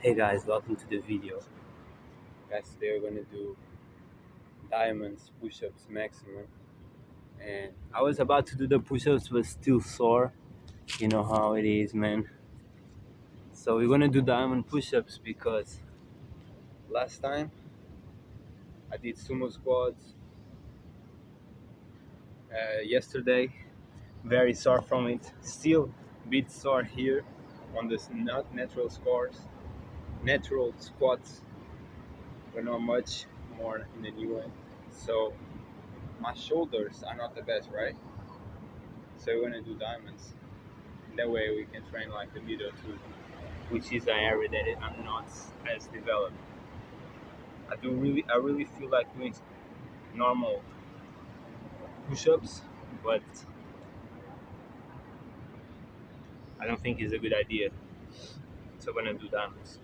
Hey guys, welcome to the video. Guys, today we're gonna do diamonds, push-ups maximum. And I was about to do the push-ups but still sore. You know how it is, man. So we're gonna do diamond push-ups because last time I did sumo squats. Yesterday, very sore from it. Still a bit sore here on the not natural scores. Natural squats, but not much more in the new one. So my shoulders are not the best, right? So we're gonna do diamonds. That way we can train like the middle too, which is an area that I'm not as developed. I really feel like doing normal push-ups, but I don't think it's a good idea. So we're gonna do diamonds.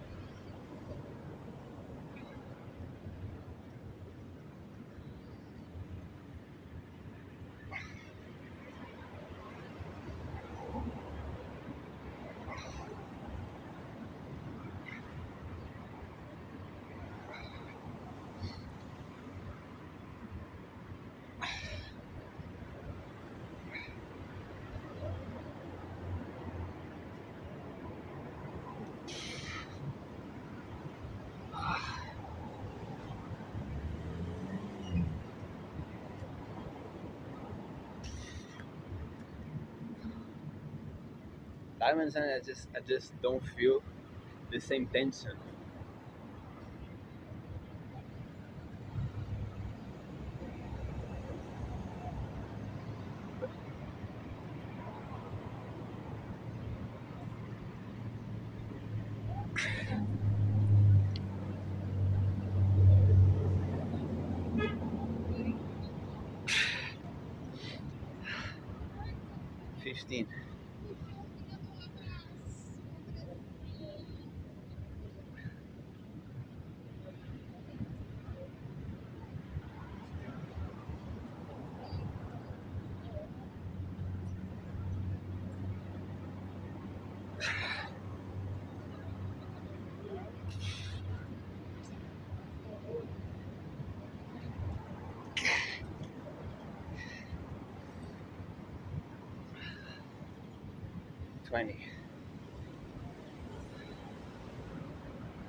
Diamonds, and I just don't feel the same tension. 15. 20.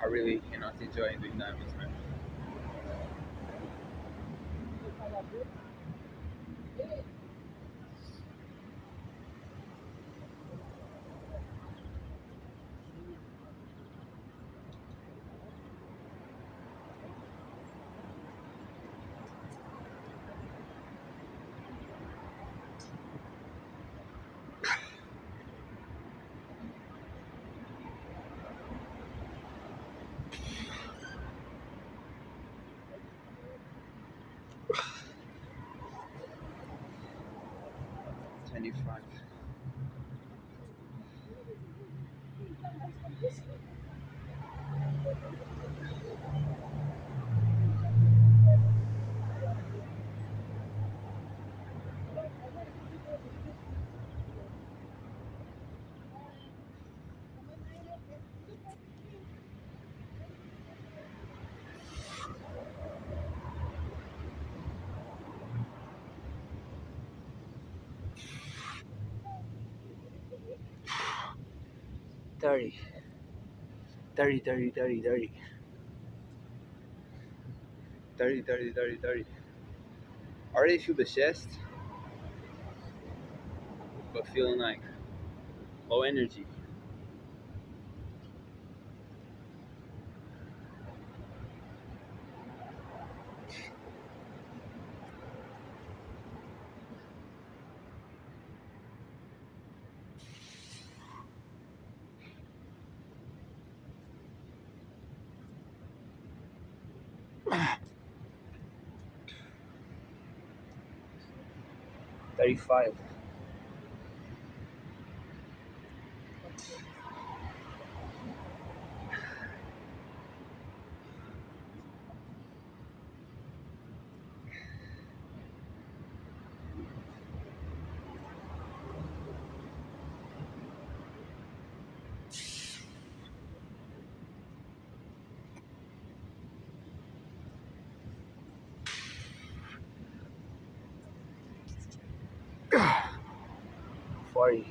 I really cannot enjoy doing diamonds, man. 25. 30. 30, 30, 30, 30. 30, 30, 30, 30. I already feel the chest, but feeling like low energy. 35. 40.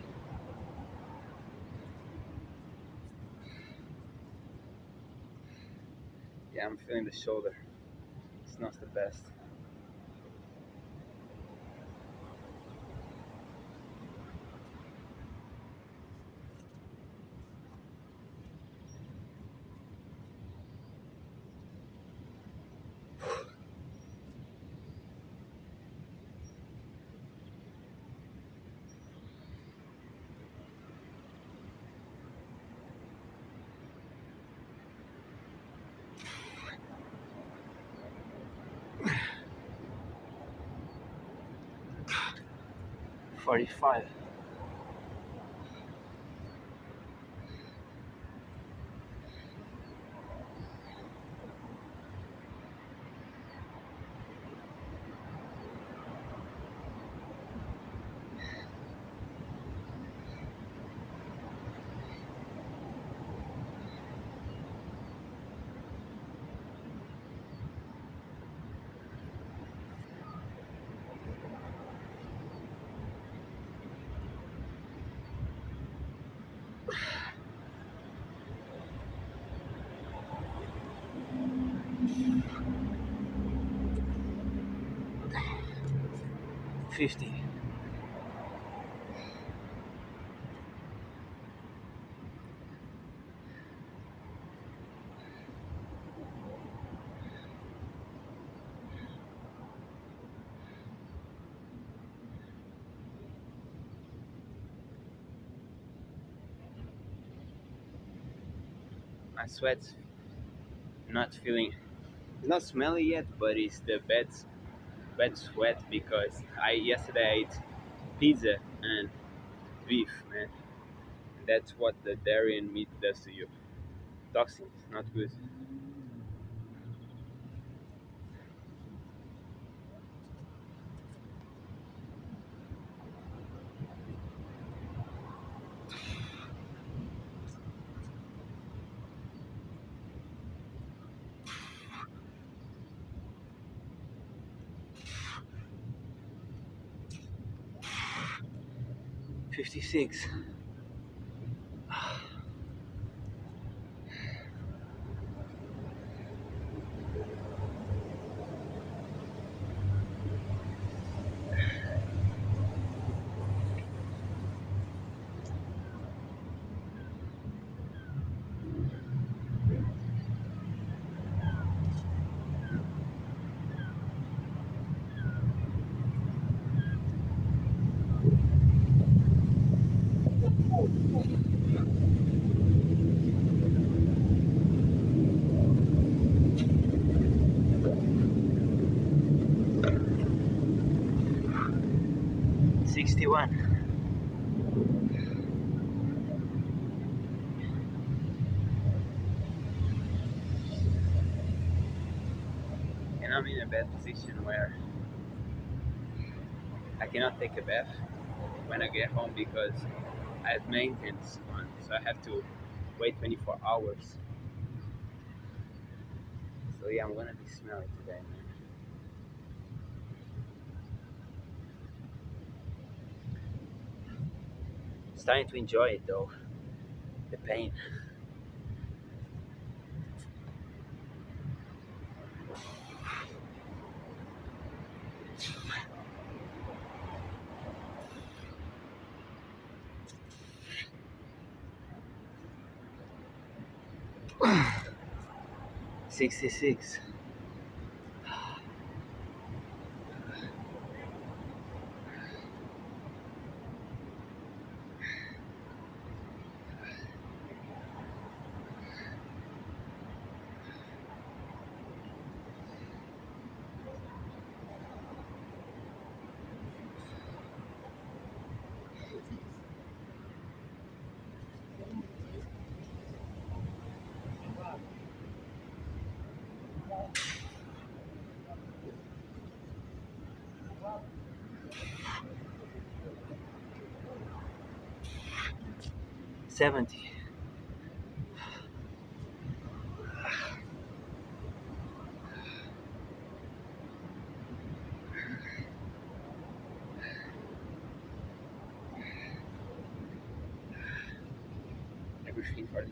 Yeah, I'm feeling the shoulder. It's not the best. 45. $50. My sweat's not feeling. It's not smelly yet, but it's the bad sweat because I yesterday I ate pizza and beef, man. That's what the dairy and meat does to you. Toxins, not good. 56. $61. And I'm in a bad position where I cannot take a bath when I get home because I have maintenance on, so I have to wait 24 hours. So yeah, I'm gonna be smelly today, man. Starting to enjoy it though, the pain. 66. $70.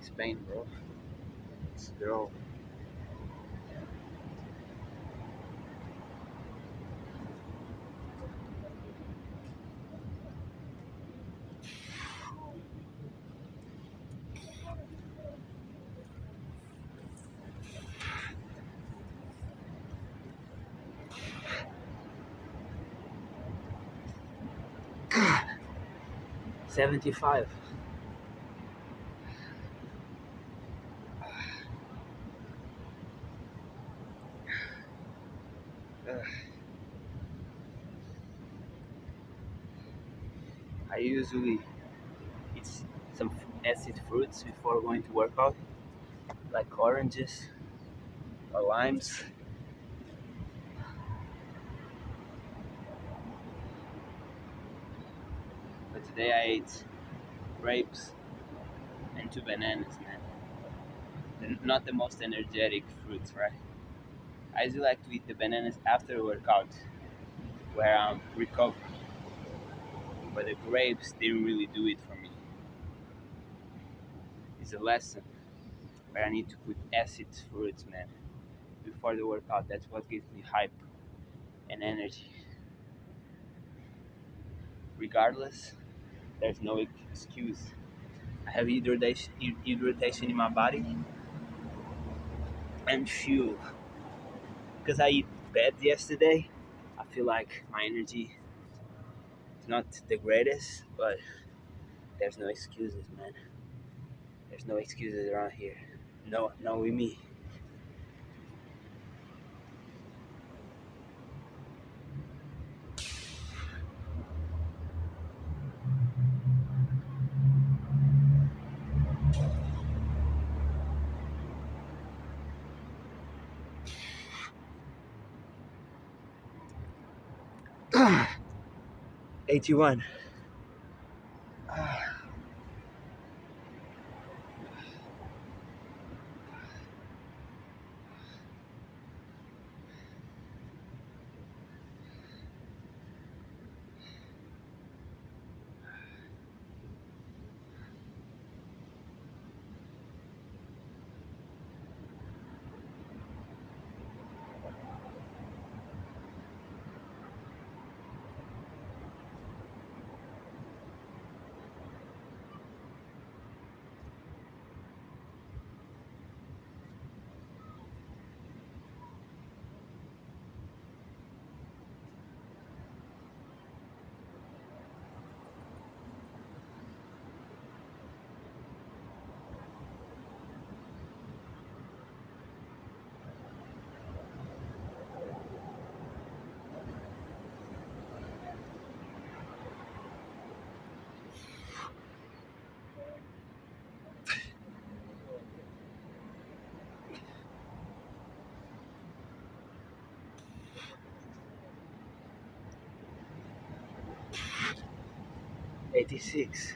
Spain, bro. Let's go. 75. Uh, I usually eat some acid fruits before going to work out, like oranges or limes. But today I ate grapes and two bananas, man. Not the most energetic fruits, right? I usually like to eat the bananas after a workout, where I'm recovering. But the grapes didn't really do it for me. It's a lesson where I need to put acid fruits, man, before the workout. That's what gives me hype and energy. Regardless, there's no excuse. I have hydration in my body and fuel. Because I eat bad yesterday, I feel like my energy is not the greatest, but there's no excuses, man. There's no excuses around here. No, no, with me. 81. '86.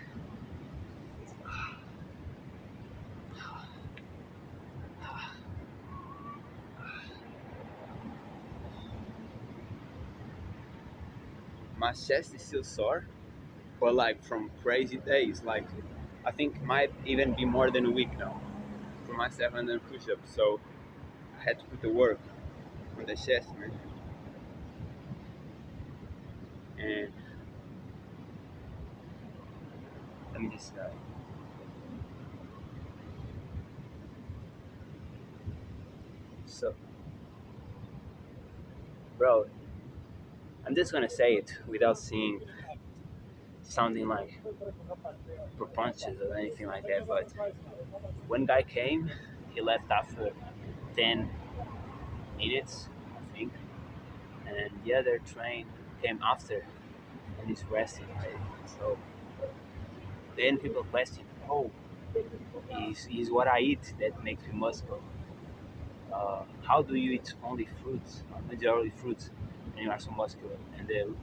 My chest is still sore, but like from crazy days. Like I think might even be more than a week now for my 700 push-ups. So I had to put the work on the chest, man. And let me just, so, bro, I'm just gonna say it without sounding like pretentious or anything like that. But one guy came, he left after 10 minutes, I think, and the other train came after and he's resting already. So then people question, oh, is what I eat that makes me muscle? How do you eat only fruits, majority fruits, and you are so muscular? And the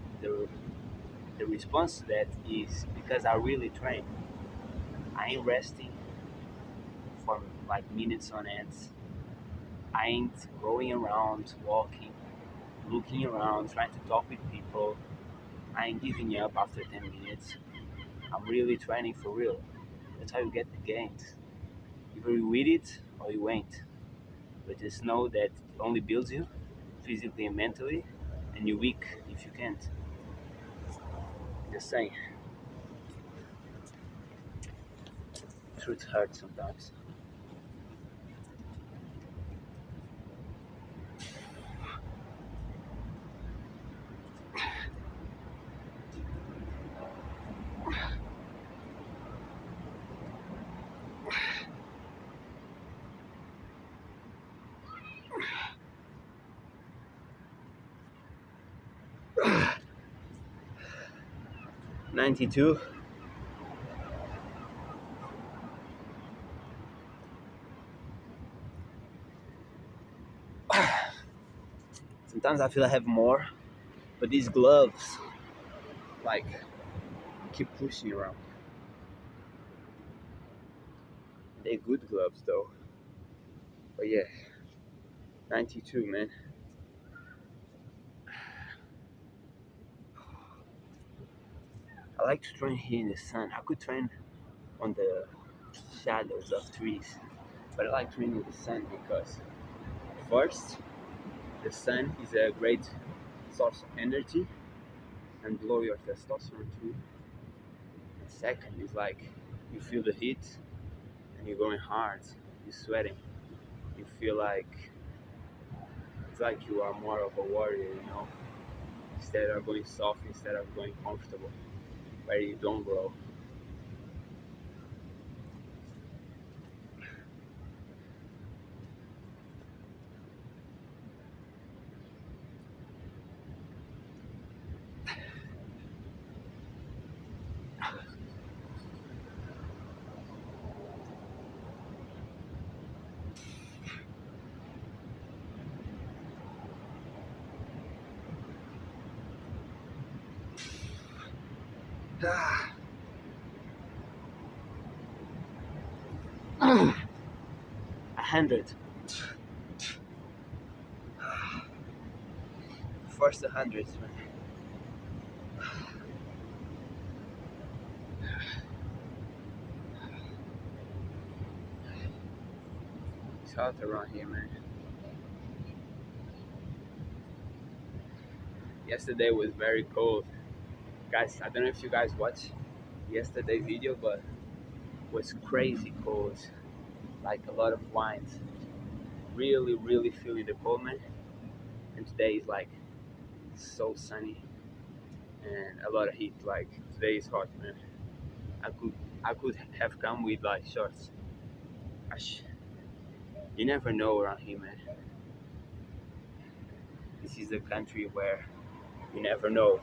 the response to that is because I really train. I ain't resting for like minutes on end. I ain't going around walking, looking around, trying to talk with people. I ain't giving up after 10 minutes. I'm really training for real. That's how you get the gains. either you with it or you ain't. But just know that it only builds you physically and mentally, and you're weak if you can't. Just saying. Truth hurts sometimes. '92. Sometimes I feel I have more, but these gloves, like, keep pushing around. They're good gloves though. But yeah, '92, man. I like to train here in the sun. I could train on the shadows of trees, but I like training in the sun because first, the sun is a great source of energy and blow your testosterone too. And second is like you feel the heat and you're going hard, you're sweating. You feel like it's like you are more of a warrior, instead of going soft, instead of going comfortable, where you don't grow. 100. First 100, man. It's hot around here, man. Yesterday was very cold. Guys, I don't know if you guys watched yesterday's video, but it was crazy cold. Like a lot of wines. Really, really feeling the cold, man. And today is like so sunny and a lot of heat. Like today is hot, man. I could I could have come with like shorts. Gosh, you never know around here, man. This is a country where you never know.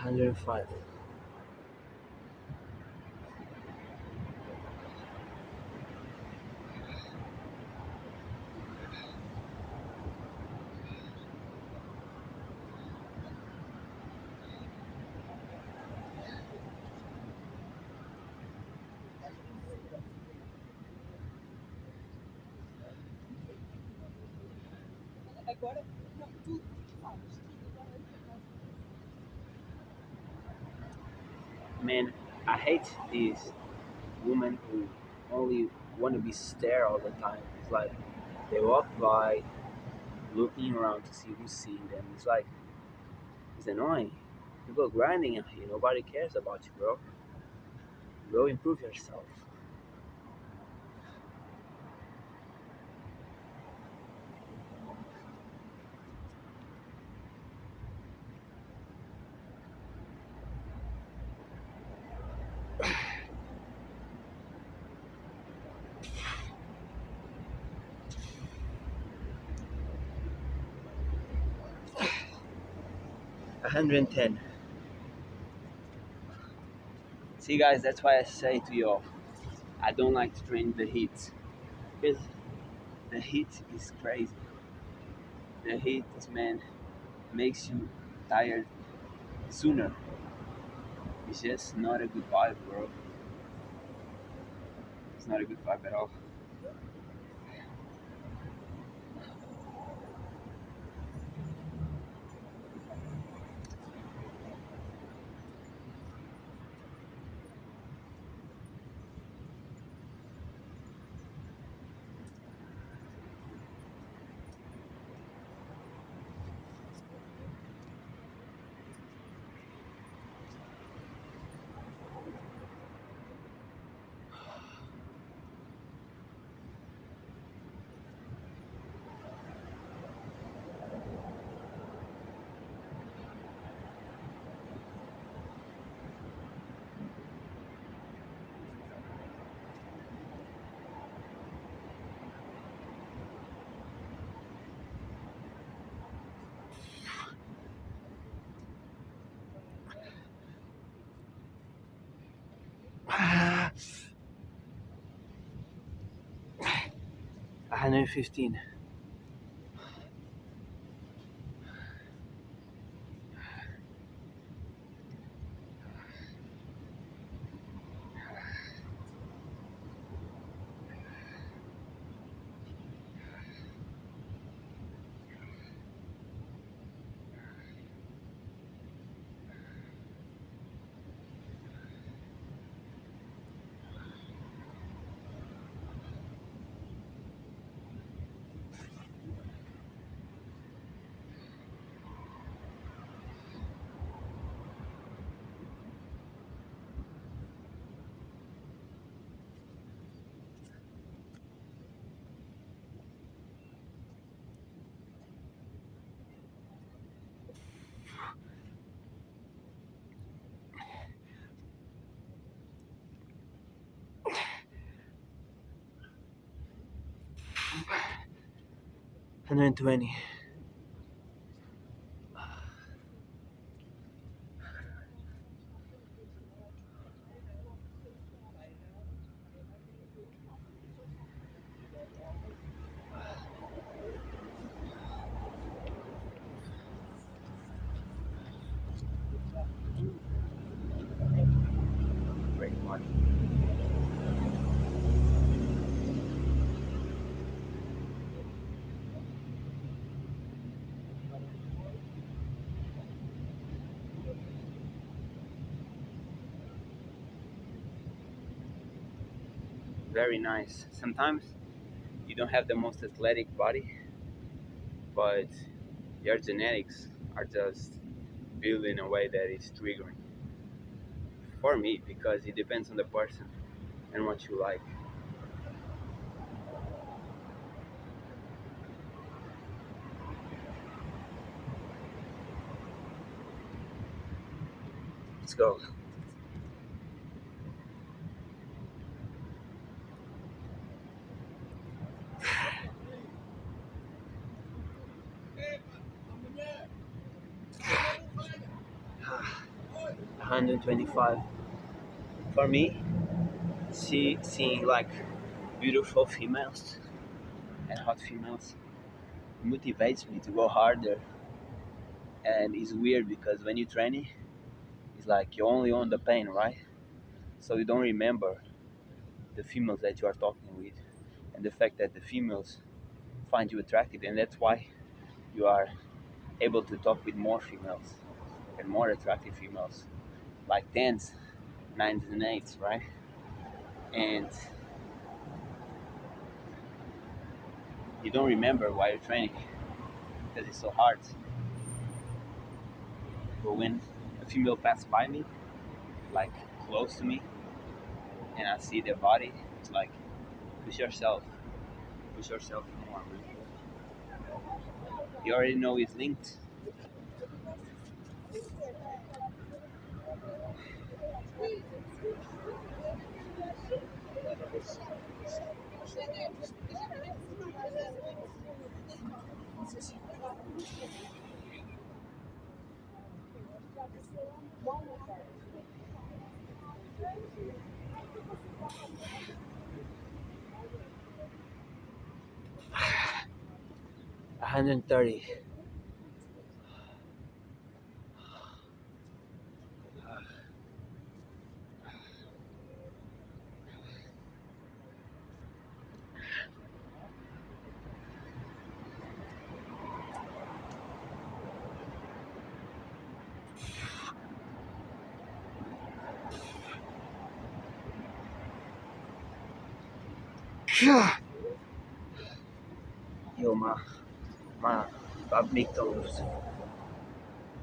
105. Man, I hate these women who only want to be stare all the time. It's like they walk by looking around to see who's seeing them. It's like it's annoying. People are grinding out here. Nobody cares about you, bro. Go improve yourself. 110. See, guys, that's why I say to y'all, I don't like to train the heat. Because The heat is crazy. The heat, man, makes you tired sooner. It's just not a good vibe, bro. It's not a good vibe at all. 115. Hundred and 20. Great one. Very nice. Sometimes you don't have the most athletic body, but your genetics are just built in a way that is triggering for me because it depends on the person and what you like. Let's go. 125. For me, seeing like beautiful females and hot females motivates me to go harder. And it's weird because when you're training, it's like you only own the pain, right? So you don't remember the females that you are talking with and the fact that the females find you attractive, and that's why you are able to talk with more females and more attractive females, like tens, nines, and eights, right? And you don't remember why you're training because it's so hard. But when a female passes by me, like close to me, and I see their body, it's like push yourself, push yourself more. Man. You already know it's linked. 130. Yo, my abdominals.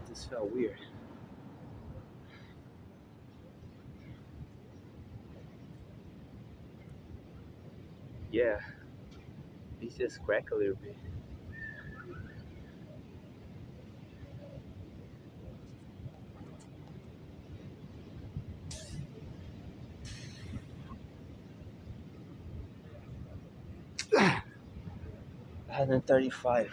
This felt weird. Yeah, it just crack a little bit. 135.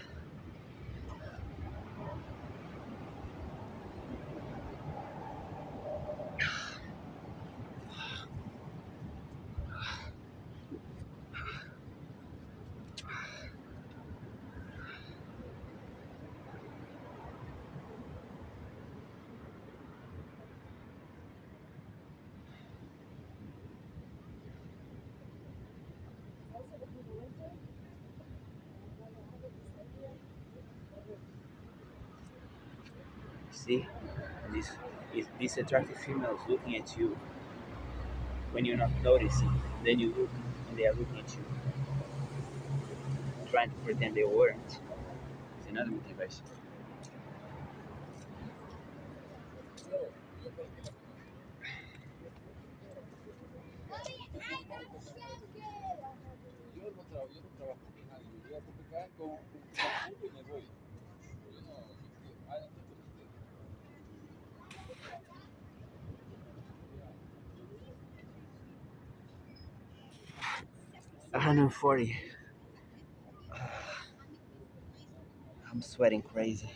See, this this attractive females looking at you when you're not noticing. Then you look, and they are looking at you, trying to pretend they weren't. It's another motivation. One 140. I'm sweating crazy.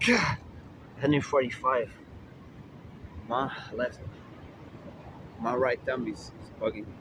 God. 145. My left, my right thumb is bugging me.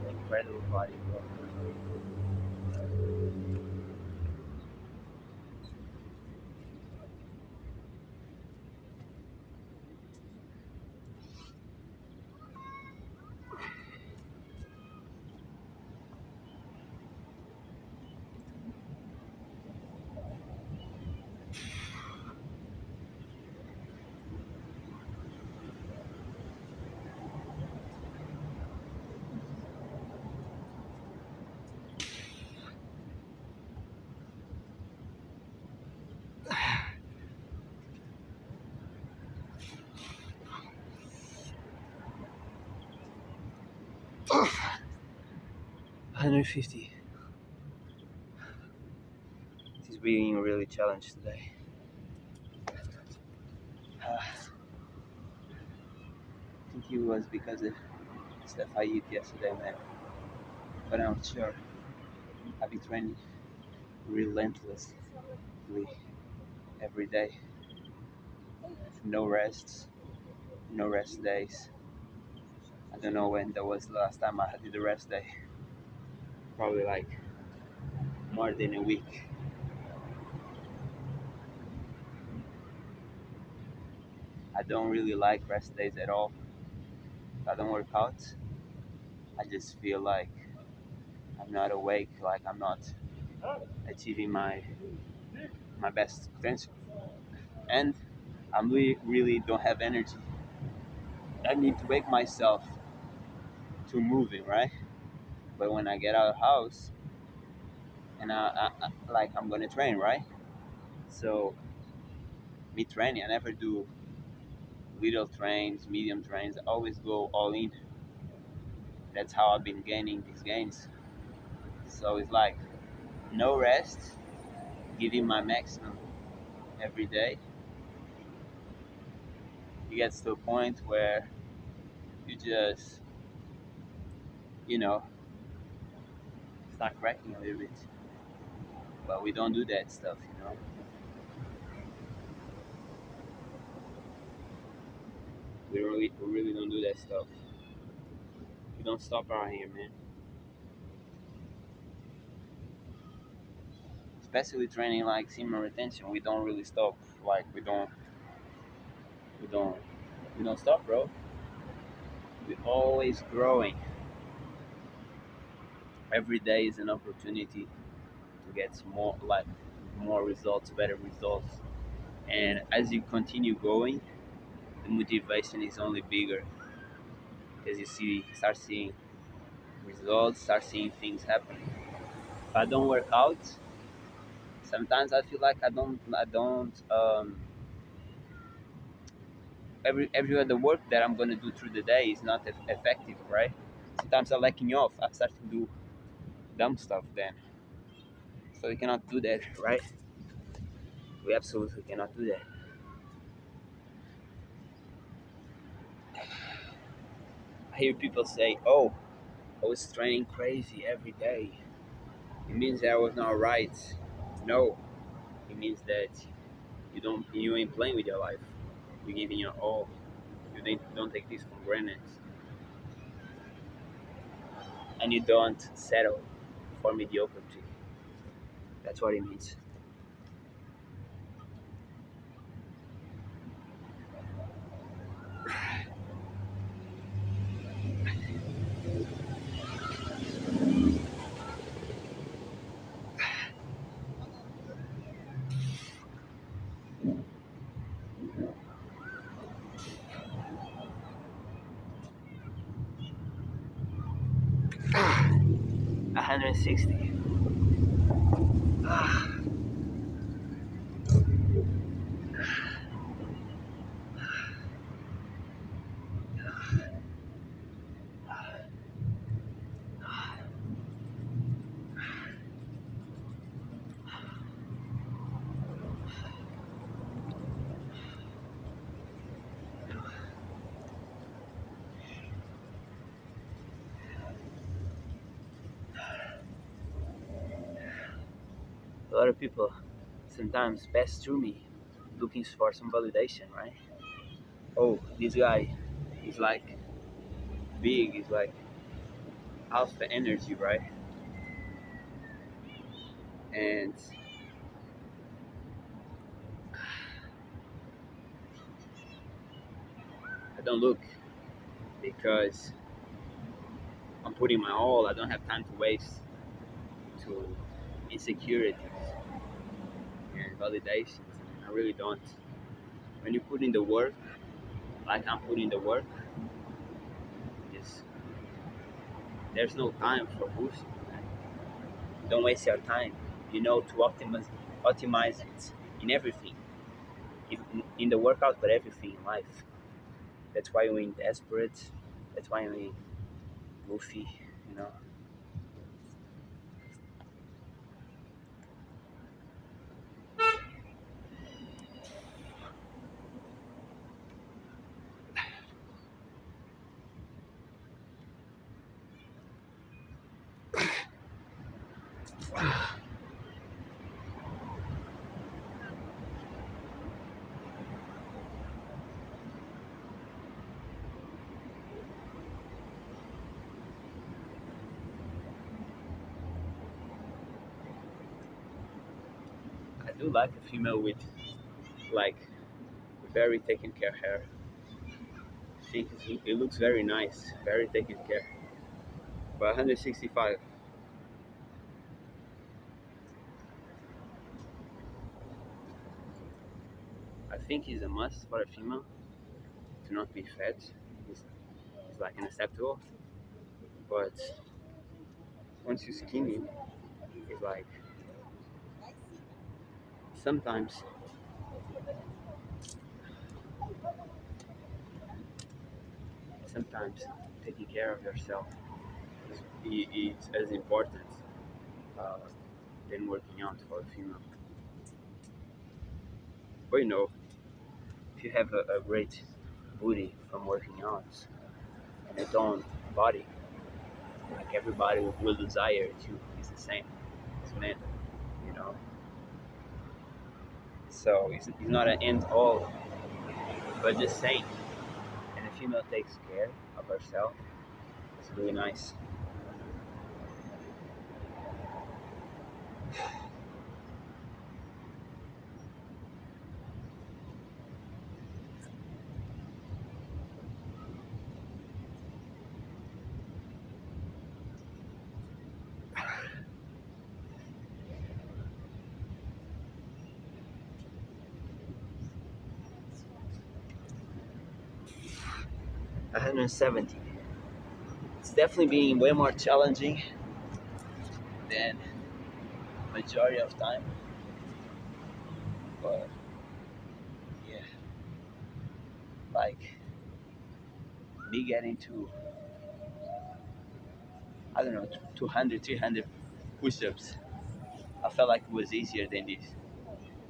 Incredible body, bro. 150. This is being really challenged today. I think it was because of stuff I eat yesterday, man. But I'm sure I've been training relentlessly every day. No rests, no rest days. I don't know when that was the last time I had the rest day. Probably like more than a week. I don't really like rest days at all. If I don't work out, I just feel like I'm not awake, like I'm not achieving my best potential. And really don't have energy. I need to wake myself to moving, right? But when I get out of the house and like I'm gonna train, right? So me training, I never do little trains, medium trains. I always go all in. That's how I've been gaining these gains. So it's like no rest, giving my maximum every day. It gets to a point where you just, you know, start cracking a little bit. But we don't do that stuff, you know. We really don't do that stuff. We don't stop around here, man. Especially training like semen retention, we don't really stop. Like we don't, we don't stop, bro. We're always growing. Every day is an opportunity to get more results, better results. And as you continue going, the motivation is only bigger because start seeing results, start seeing things happening. If I don't work out, sometimes I feel like I don't. Every other work that I'm gonna do through the day is not effective, right? Sometimes I'm lacking off. I start to do dumb stuff then. So we cannot do that, right? We absolutely cannot do that. I hear people say, "Oh, I was training crazy every day. It means that I was not right." No, it means that you ain't playing with your life. You're giving your all. You don't take this for granted, and you don't settle for mediocrity. That's what it means. Ah, 160. Ah, a lot of people sometimes pass through me looking for some validation, right? Oh, this guy is like big, is like alpha energy, right? And I don't look because I'm putting my all. I don't have time to waste to insecurities and validations. I really don't. When you put in the work, like I'm putting the work, is there's no time for bullshit. Don't waste your time. To optimize it in everything, in the workout, but everything in life. That's why we're desperate. That's why we're goofy. You know. do like a female with like very taken care hair. I think it looks very nice, very taken care. But 165, I think is a must for a female to not be fat. It's like unacceptable. But once you're skinny, it's like sometimes sometimes taking care of yourself is as important uh, than working out for a female. But if you have a great booty from working out and a toned body, like everybody will desire to is the same as men, you know. So it's not an end all, but just saying. And a female takes care of herself. It's really nice. 170. It's definitely being way more challenging than majority of time. But yeah, like me getting to I don't know 200, 300 push-ups, I felt like it was easier than this,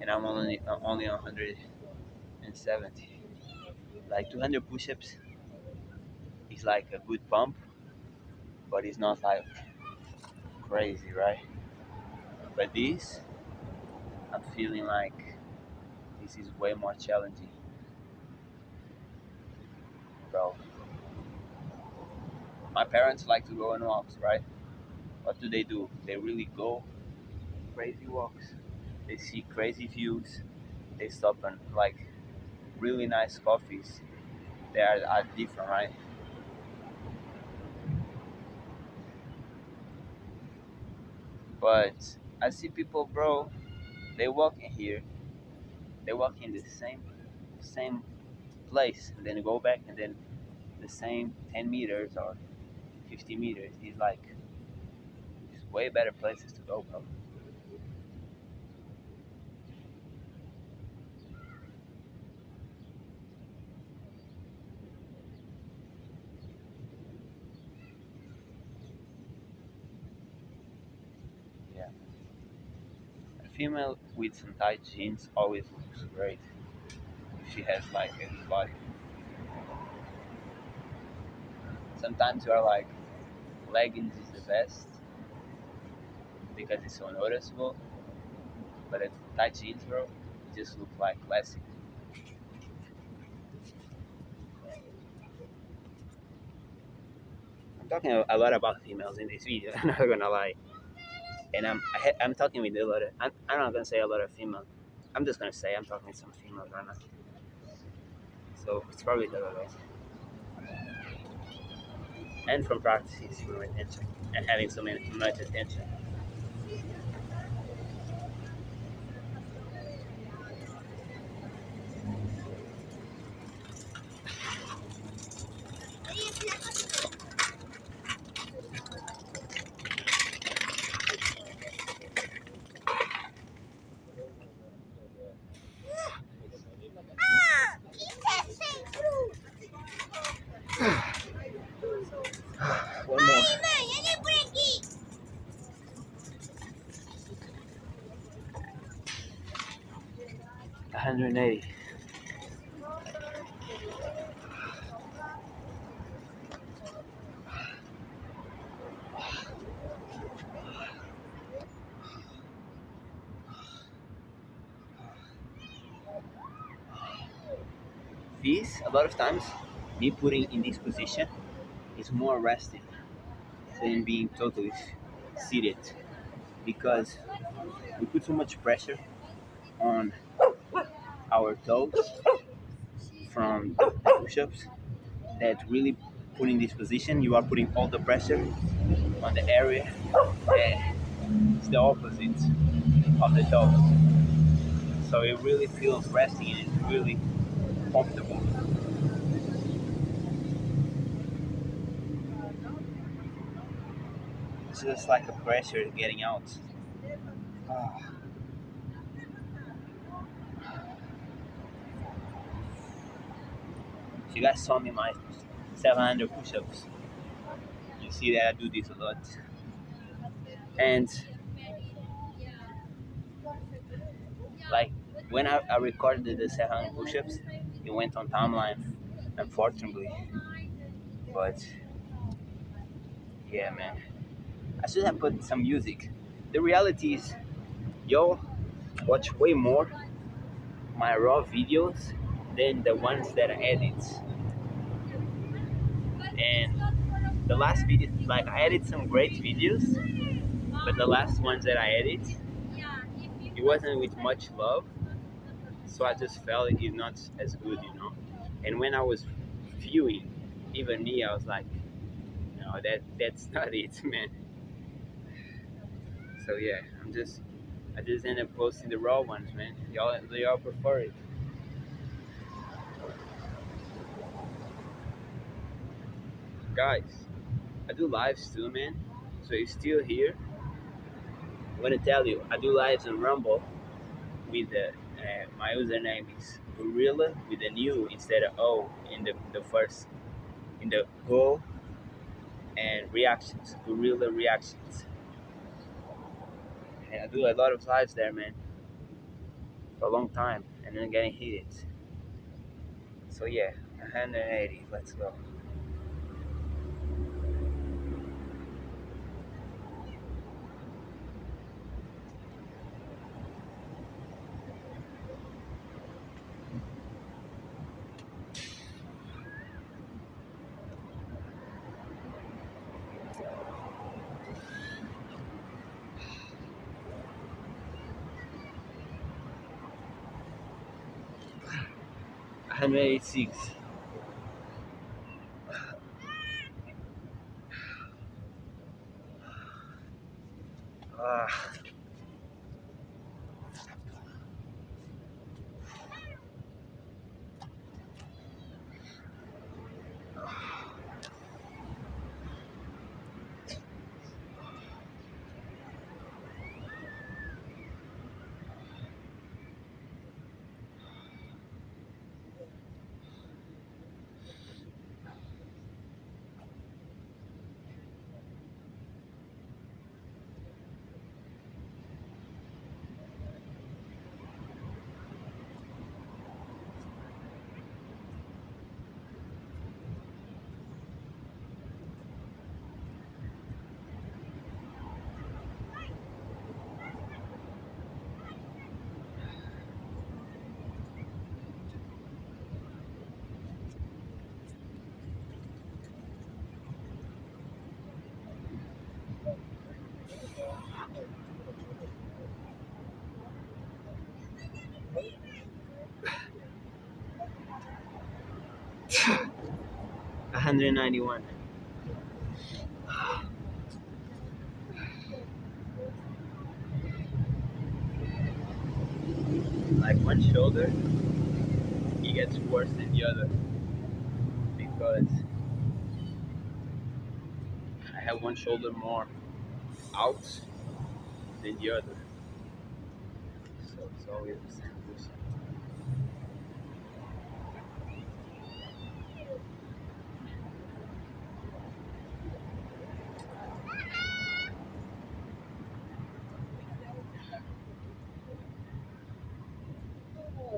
and I'm only 170. Like 200 push-ups is like a good pump, but it's not like crazy, right? But this, I'm feeling like this is way more challenging, bro. My parents like to go on walks, right? What do? They really go crazy walks. They see crazy views. They stop and like really nice coffees. Are different, right? But I see people, bro. They walk in here. They walk in the same place, and then go back, and then the same 10 meters or 50 meters. It's like it's way better places to go, bro. Yeah. A female with some tight jeans always looks great if she has like a good body. Sometimes you are like leggings is the best because it's so noticeable, but a tight jeans, bro, it just look like classic. I'm talking a lot about females in this video. I'm not gonna lie, and I'm talking with a lot of. I'm not gonna say a lot of females. I'm just gonna say I'm talking with some females right now. So it's probably the other way. And from practicing human attention and having much attention. One more. 180. This a lot of times, me putting in this position is more resting than being totally seated because we put so much pressure on our toes from the push-ups that really put in this position. You are putting all the pressure on the area, and it's the opposite of the toes. So it really feels resting and it's really comfortable. It's just like a pressure getting out. Ah. If you guys saw me my 700 push-ups, you see that I do this a lot. And like when I recorded the 700 push-ups, it went on timeline, unfortunately. But yeah, man, I should have put some music. The reality is, y'all watch way more my raw videos than the ones that I edit. And the last video, like I edit some great videos, but the last ones that I edit, it wasn't with much love, so I just felt it's not as good, you know. And when I was viewing, even me, I was like, no, that's not it, man. So yeah, I just end up posting the raw ones, man. Y'all prefer it, guys. I do lives too, man. So if you're still here, I'm gonna tell you, I do lives on Rumble with the my username is Gorilla with a U instead of O in the first in the go and reactions, Gorilla reactions. And I do a lot of lives there, man, for a long time, and then getting hit. So yeah, 180. Let's go. 186. Ah, uh, 191. Like one shoulder, it gets worse than the other because I have one shoulder more out than the other. So it's always the same person.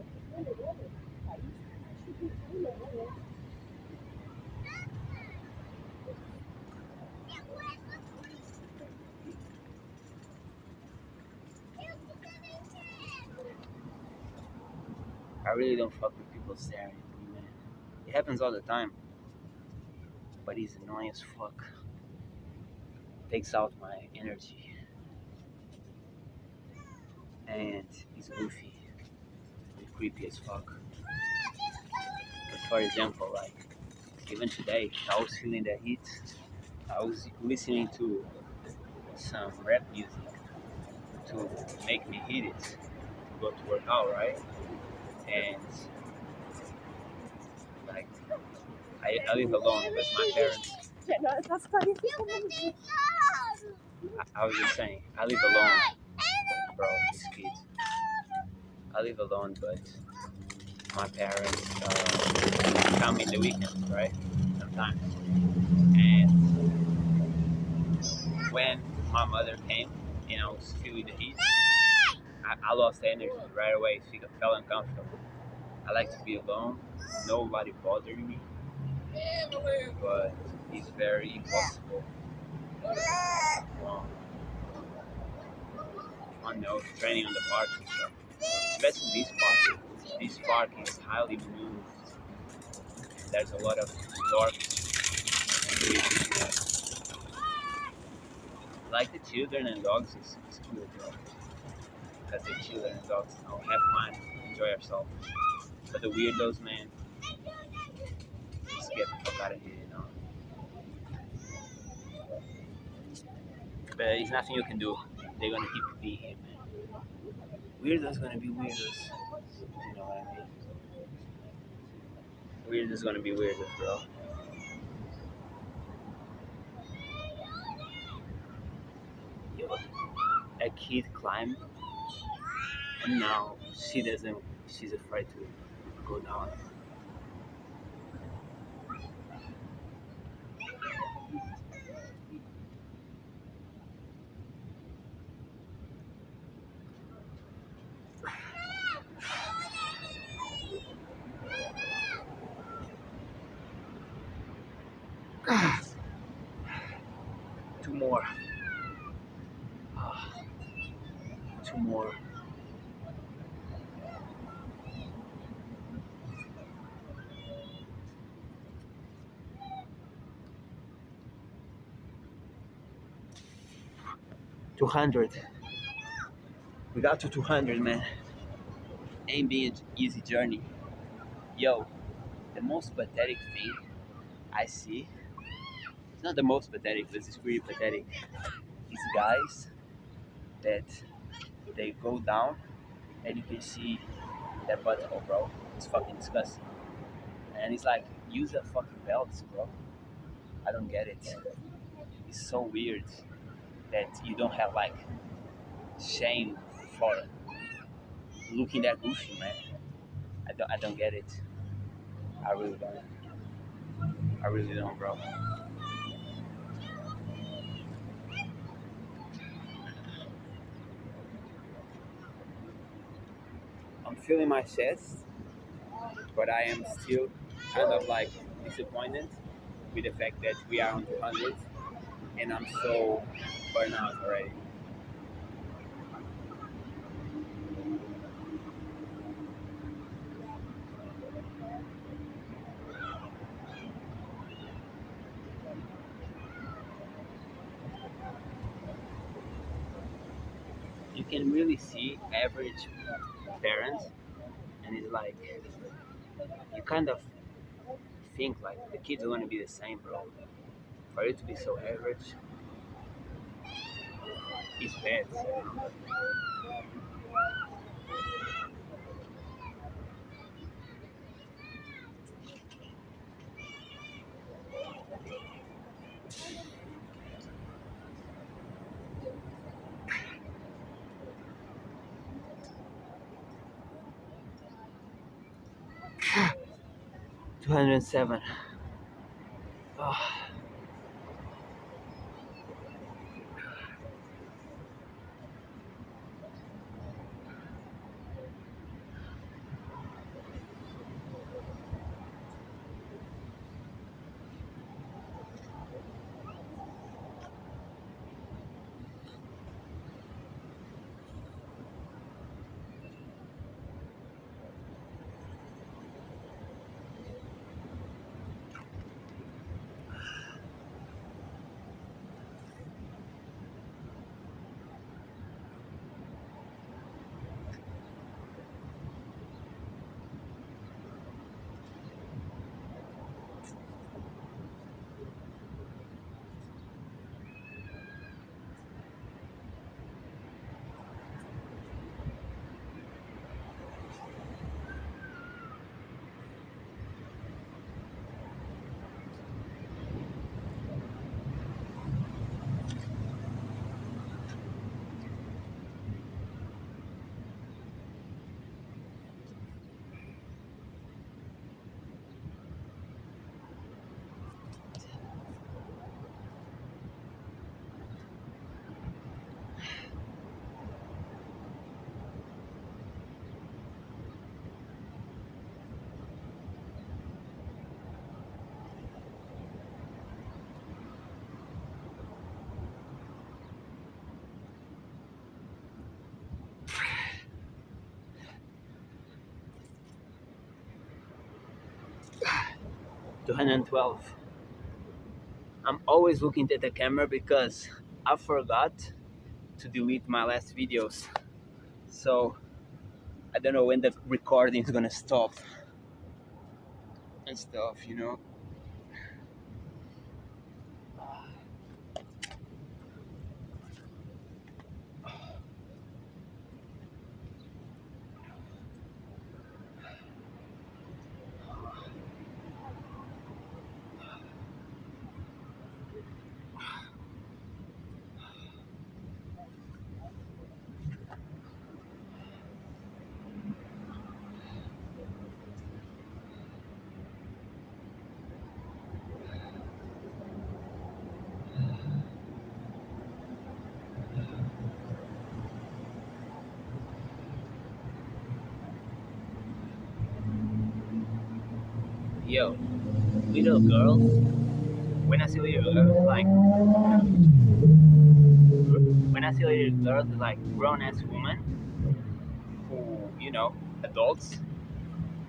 'Cause I really don't fuck with people staring at me, man. It happens all the time, but he's annoying as fuck. Takes out my energy, and he's goofy. creepy as fuck. But for example, like even today, I was feeling the heat. I was listening to some rap music to make me hit it to go to work out, right? And like I live alone with my parents. I was just saying, I live alone, bro. These kids. I live alone, but my parents come in the weekends, right? Sometimes. And when my mother came and I was feeling the heat, I lost energy right away. Felt uncomfortable. I like to be alone, nobody bothering me, but it's very impossible. Um, I know, training on the park and stuff. Especially this park. This park is highly moved. There's a lot of dogs and kids. Like the children and dogs is cool, bro. Because the children and dogs, have fun, enjoy ourselves. But the weirdos, man, just get the fuck out of here. But there's nothing you can do. They're gonna keep being here, man. Weirdos gonna be weirdos. You know what I mean? Weirdos gonna be weirdos, bro. Yo, a kid climbed, and now she doesn't. She's afraid to go down. 2 more. Ah, 2 more. 200. We got to 200, man. Ain't been an easy journey. Yo, the most pathetic thing I see, it's not the most pathetic, but it's pretty pathetic. These guys that they go down and you can see their butthole, bro. It's fucking disgusting. And it's like, use a fucking belt, bro. I don't get it. It's so weird that you don't have like shame for looking that goofy, man. I don't get it. I really don't. I really don't, bro. I'm feeling my chest, but I am still kind of like disappointed with the fact that we are on 200 and I'm so burned out already. You can really see average parents, and it's like you kind of think like the kids are gonna be the same, bro. For it to be so average, it's bad. 207. Oh, 212. I'm always looking at the camera because I forgot to delete my last videos. So I don't know when the recording is gonna stop and stuff, you know. Yo, little girls. When I see little girls, like when I see little girls, like grown ass women who, adults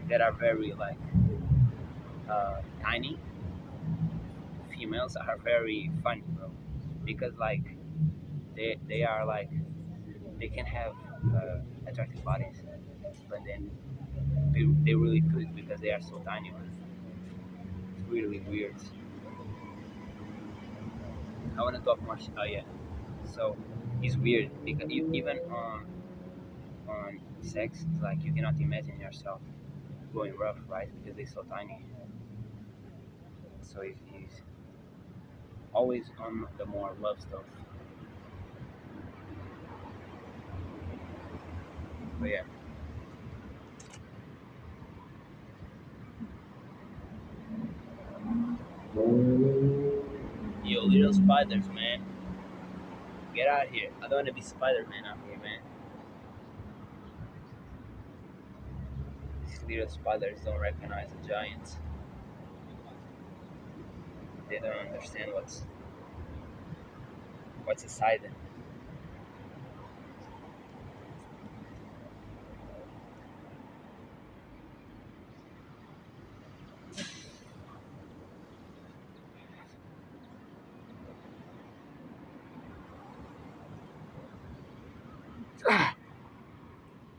that are very like tiny. Females are very funny, bro, because like they are like they can have attractive bodies, but then they really could because they are so tiny. It's really weird. I want to talk more. Oh yeah. So it's weird because even on sex, it's like you cannot imagine yourself going rough, right? Because they're so tiny. So he's always on the more love stuff. But yeah, yo, little spiders, man, get out of here! I don't want to be Spider-Man out here, man. These little spiders don't recognize the giants. They don't understand what's inside them.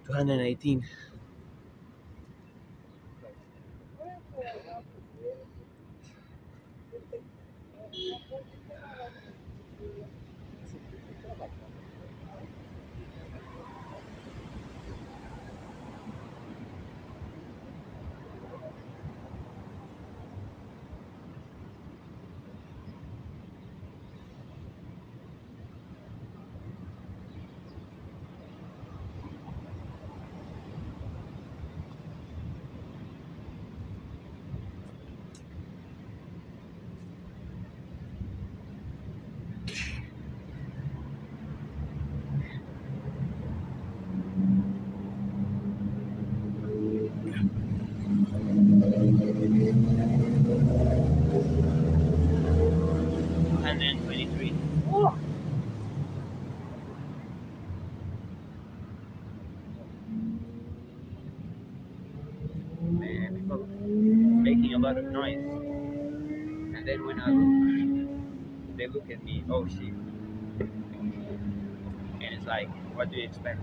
218. 223. Man, people making a lot of noise. And then when I look, they look at me, oh shit. And it's like, what do you expect?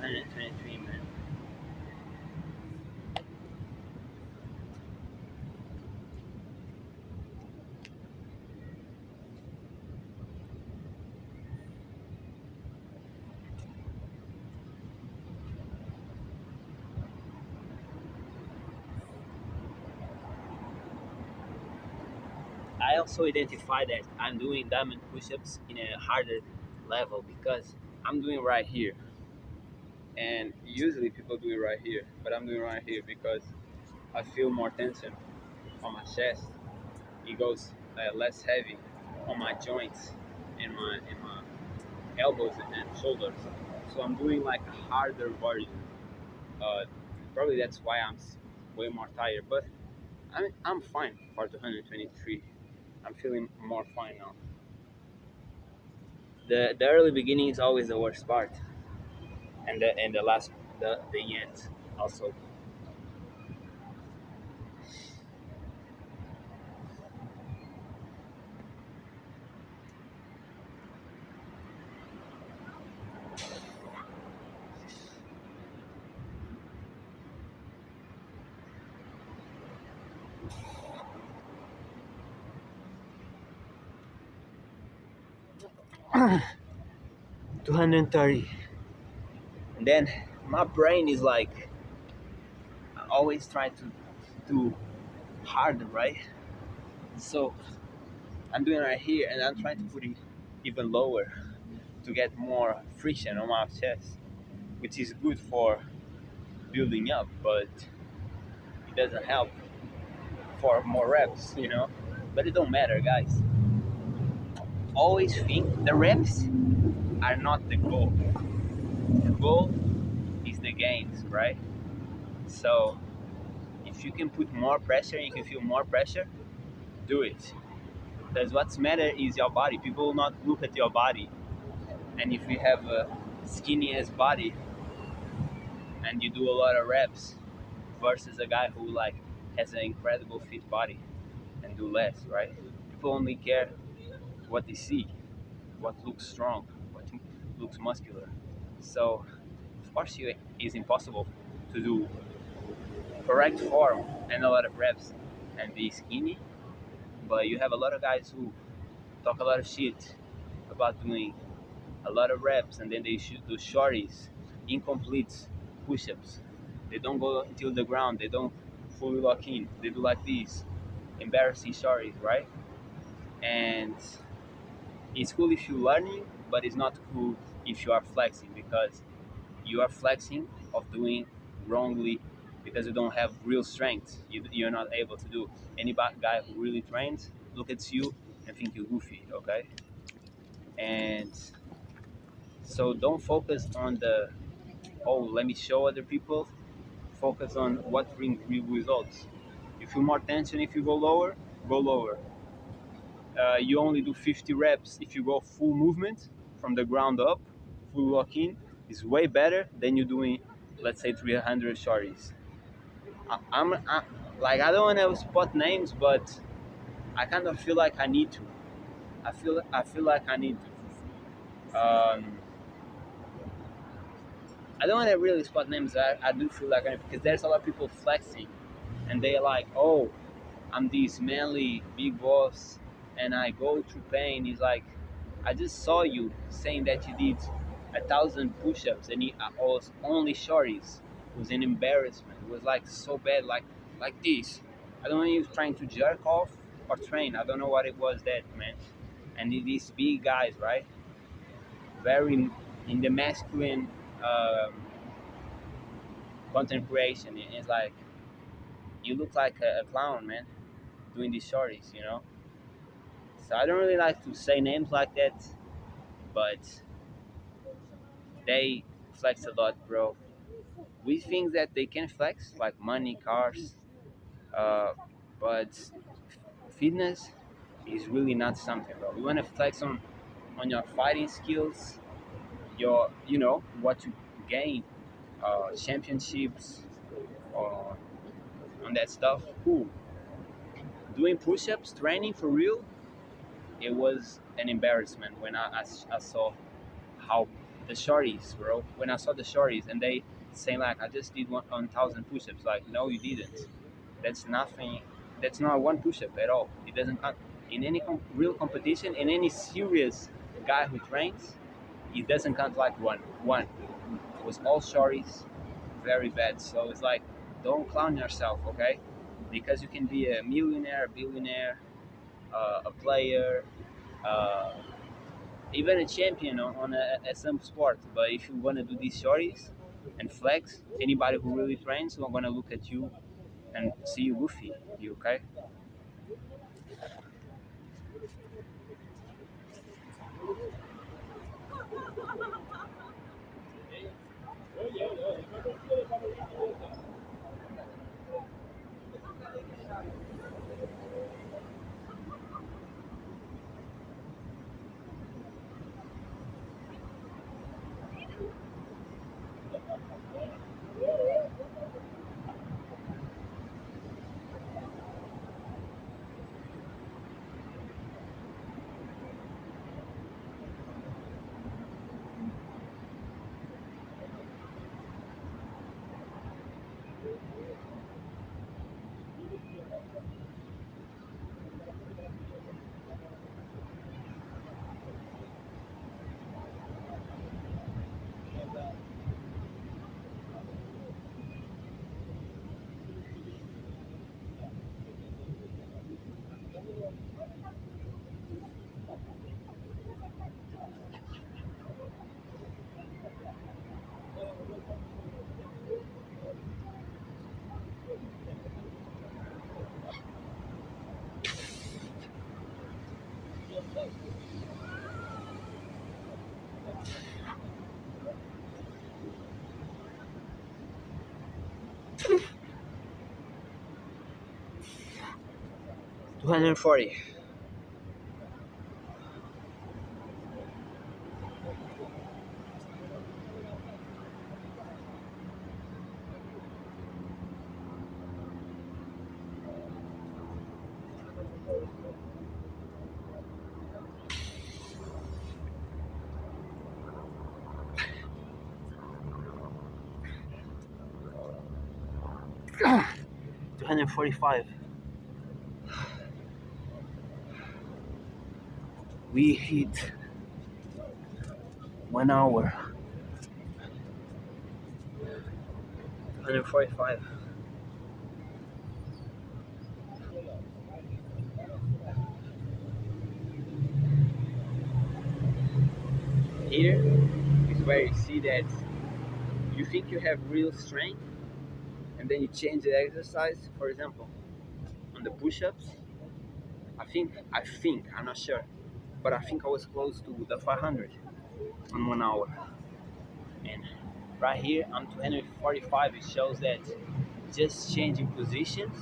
223, man. I also identify that I'm doing diamond push-ups in a harder level because I'm doing right here. And usually people do it right here, but I'm doing right here because I feel more tension on my chest. It goes less heavy on my joints and my elbows and shoulders. So I'm doing like a harder version. Uh, Probably that's why I'm way more tired. But I'm fine for 223. I'm feeling more fine now. The early beginning is always the worst part, and the last the end also. 230. And then my brain is like always trying to do harder, right? So I'm doing right here, and I'm trying to put it even lower to get more friction on my chest, which is good for building up, but it doesn't help for more reps, you know. But it don't matter, guys. Always think the reps are not the goal. The goal is the gains, right? So if you can put more pressure, you can feel more pressure, do it. Because what's matter is your body. People will not look at your body. And if you have a skinny ass body and you do a lot of reps versus a guy who like has an incredible fit body and do less, right? People only care what they see, what looks strong, what looks muscular. So of course it's impossible to do correct form and a lot of reps and be skinny, but you have a lot of guys who talk a lot of shit about doing a lot of reps and then they should do shorties, incomplete push-ups. They don't go until the ground, they don't fully lock in, they do like these embarrassing shorties, right? And it's cool if you're learning, but it's not cool if you are flexing because you are flexing of doing wrongly because you don't have real strength. You're not able to do. Any guy who really trains look at you and think you're goofy, okay? And so don't focus on the oh let me show other people. Focus on what brings real results. You feel more tension if you go lower, go lower. You only do 50 reps if you go full movement from the ground up, full lock in. Is way better than you doing, let's say, 300 shorties. I'm like I don't want to spot names, but I kind of feel like I need to. I feel like I need to. I don't want to really spot names. I do feel like because there's a lot of people flexing, and they're like, oh, I'm this manly big boss, and I go through pain. He's like, I just saw you saying that you did 1,000 push-ups and it was only shorties. It was an embarrassment. It was like so bad, like this. I don't know if he was trying to jerk off or train. I don't know what it was that man. And these big guys, right? Very in the masculine content creation. It's like you look like a clown, man, doing these shorties, you know. So I don't really like to say names like that, but they flex a lot, bro. We think that they can flex, like money, cars, uh, but fitness is really not something, bro. We want to flex on your fighting skills, your what you gain, championships, or on that stuff. Cool. Doing push-ups, training for real, it was an embarrassment when I saw how the shorties, bro. When I saw the shorties and they saying like I just did 1,000 push-ups, like no, you didn't. That's nothing. That's not one push-up at all. It doesn't count in any real competition. In any serious guy who trains, it doesn't count like one. It was all shorties, very bad. So it's like don't clown yourself, okay? Because you can be a millionaire, a billionaire, a player. Uh, Even a champion at some sport. But if you want to do these shorties and flex, anybody who really trains will going to look at you and see you goofy. You okay? 240. 245. We hit 1 hour. 245. Here is where you see that you think you have real strength, and then you change the exercise. For example, on the push-ups, I'm not sure, but I think I was close to the 500 on 1 hour. And right here, I'm 245. It shows that just changing positions,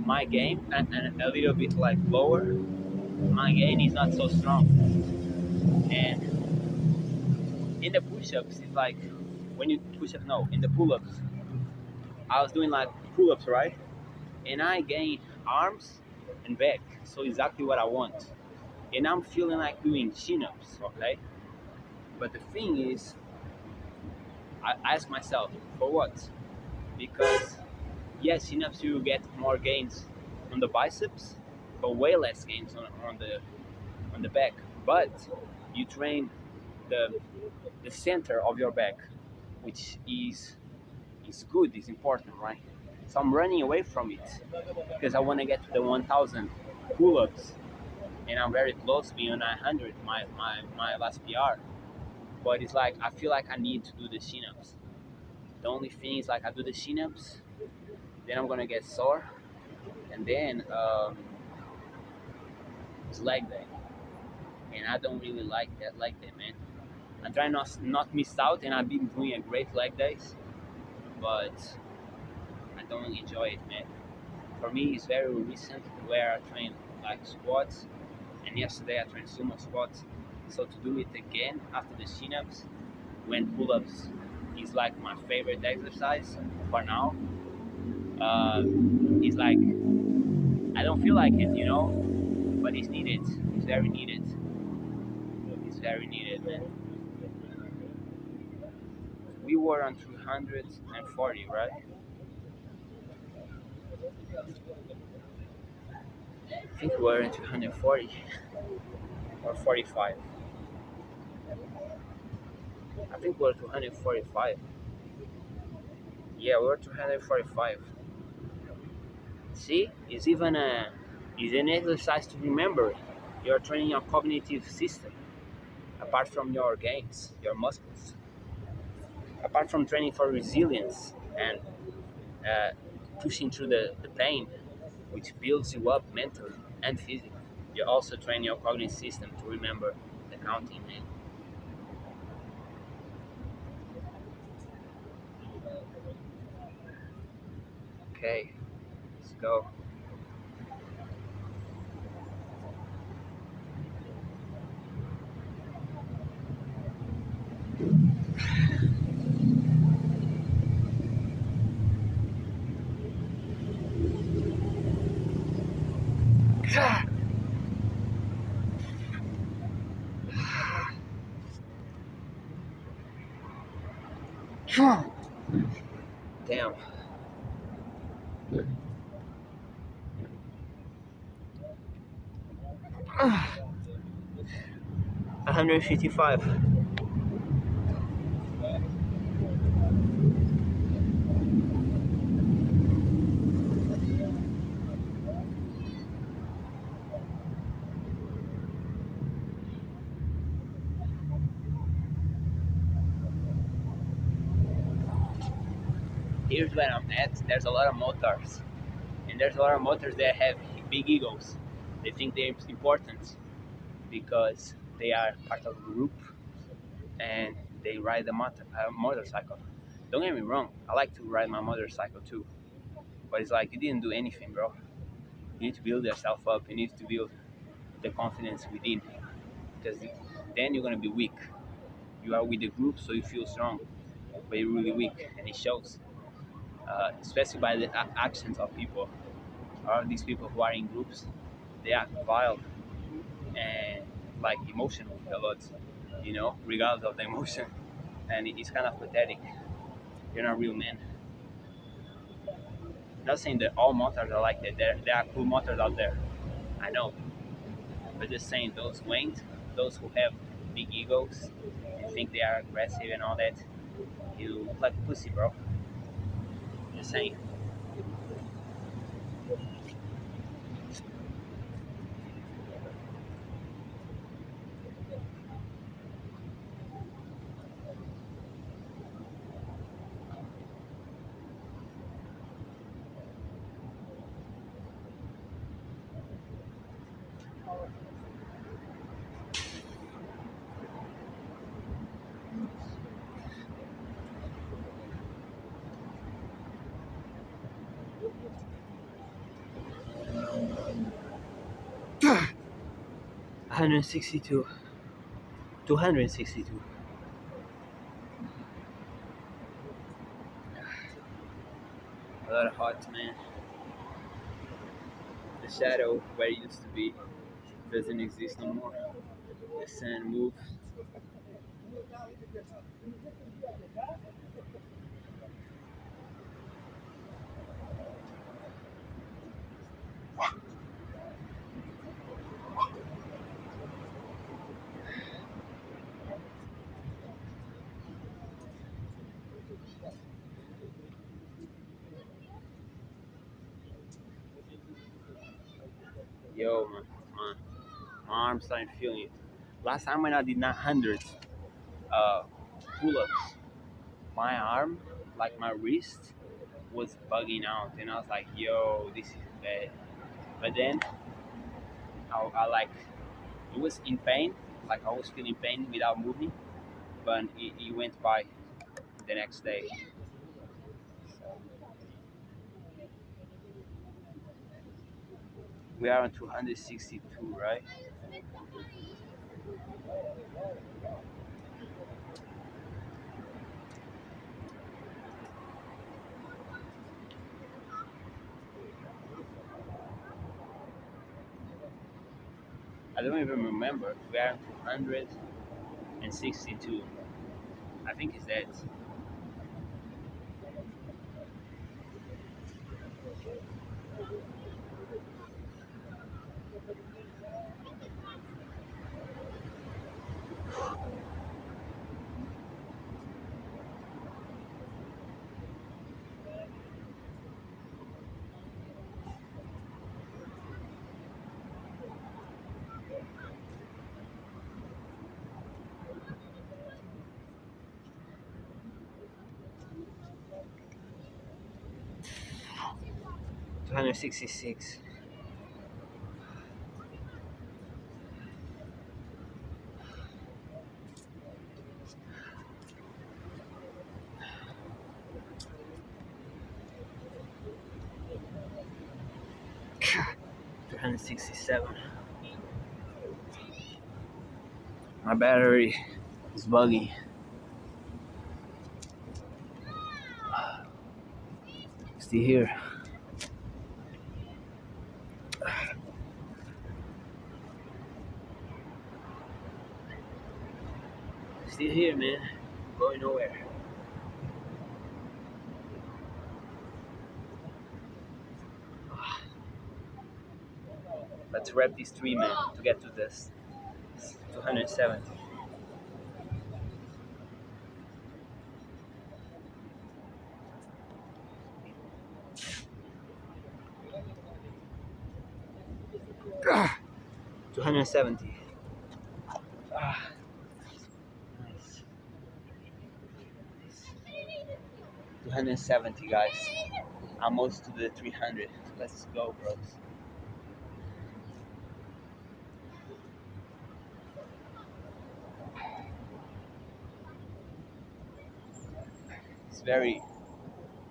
my game, and a little bit like lower, my gain is not so strong. And in the push-ups, it's like when you push up, no, in the pull-ups, I was doing like pull-ups, right? And I gain arms and back, so exactly what I want. And I'm feeling like doing chin-ups, okay? But the thing is, I ask myself, for what? Because yes, chin-ups you get more gains on the biceps, but way less gains on the back. But you train the the center of your back, which is good, is important, right? So I'm running away from it because I want to get to the 1,000 pull-ups, and I'm very close being 900, my last PR. But it's like I feel like I need to do the chin-ups. The only thing is like I do the chin-ups, then I'm gonna get sore, and then it's leg day, and I don't really like that leg day, man. I'm trying not miss out, and I've been doing a great leg days, but I don't enjoy it, man. For me, it's very recent where I train like squats, and yesterday I trained sumo squats. So to do it again after the chin-ups, when pull-ups is like my favorite exercise for now, uh, it's like I don't feel like it, but it's needed. It's very needed. It's very needed, man. We were on 240, right? I think we were in 240 or 45. I think we were 245. Yeah, we were 245. See, it's an exercise to remember. You're training your cognitive system apart from your gains, your muscles. Apart from training for resilience and uh, pushing through the pain, which builds you up mentally and physically. You also train your cognitive system to remember the counting. Man. Okay, let's go. Damn. 155. Here's where I'm at. There's a lot of motors, and there's a lot of motors that have big egos. They think they're important, because they are part of a group and they ride a motorcycle. Don't get me wrong, I like to ride my motorcycle too, but it's like you didn't do anything, bro. You need to build yourself up. You need to build the confidence within, because then you're gonna be weak. You are with the group, so you feel strong, but you're really weak, and it shows, especially by the actions of people. All these people who are in groups, they act wild and like emotional a lot, regardless of the emotion, and it's kind of pathetic. You're not a real man. Not saying that all mothers are like that. There are cool mothers out there. I know, but just saying those waned, those who have big egos and think they are aggressive and all that, you look like a pussy, bro. Just saying. 162. 262. A lot of hearts, man. The shadow where it used to be doesn't exist no more. The sun moved. Yo, man, my arms starting feeling it. Last time when I did 900 uh, pull-ups, my arm, like my wrist, was bugging out, and I was like, "Yo, this is bad." But then I like it was in pain, like I was feeling pain without moving, but it went by the next day. We are on 262, right? I don't even remember. We are on 262. I think it's that. 266. 267. My battery is buggy. Still here. Still here, man. Going nowhere. Let's wrap these three, man, to get to this 270. 270. Ah, nice. 270, guys. Almost to the 300. Let's go, bros. very.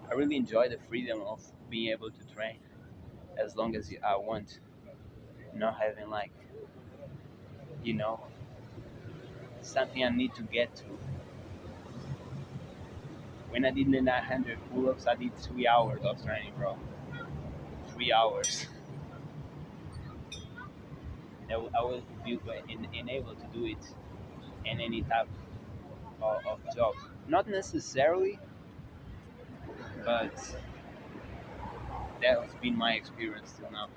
I really enjoy the freedom of being able to train as long as I want, not having like you know something I need to get to. When I did the 900 pull-ups, I did 3 hours of training, bro. 3 hours. I was built and able to do it in any type of job. Not necessarily, but that has been my experience till now.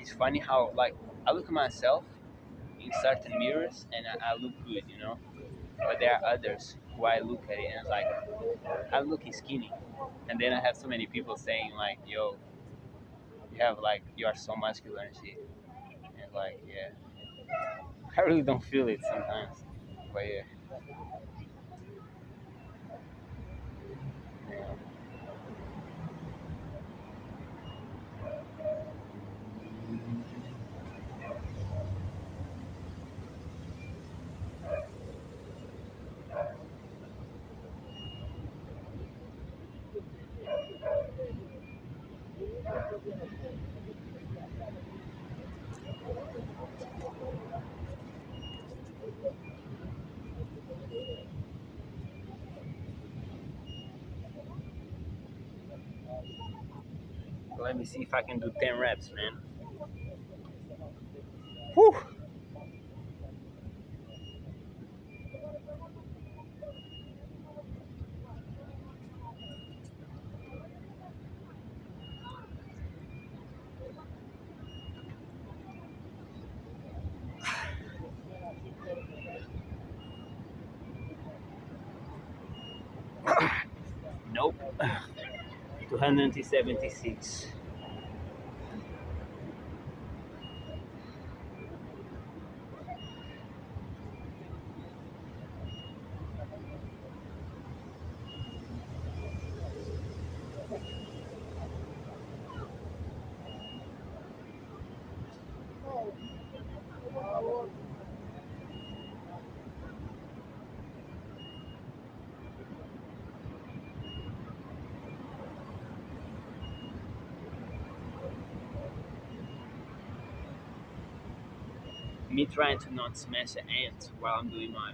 It's funny how like I look at myself in certain mirrors and I look good, But there are others who I look at it and it's like I'm looking skinny, and then I have so many people saying like, "Yo, you have like you are so muscular and shit." And like, yeah, I really don't feel it sometimes, but yeah. Yeah. Let me see if I can do 10 reps, man. Whew. Nope. 276. Me trying to not smash an ant while I'm doing my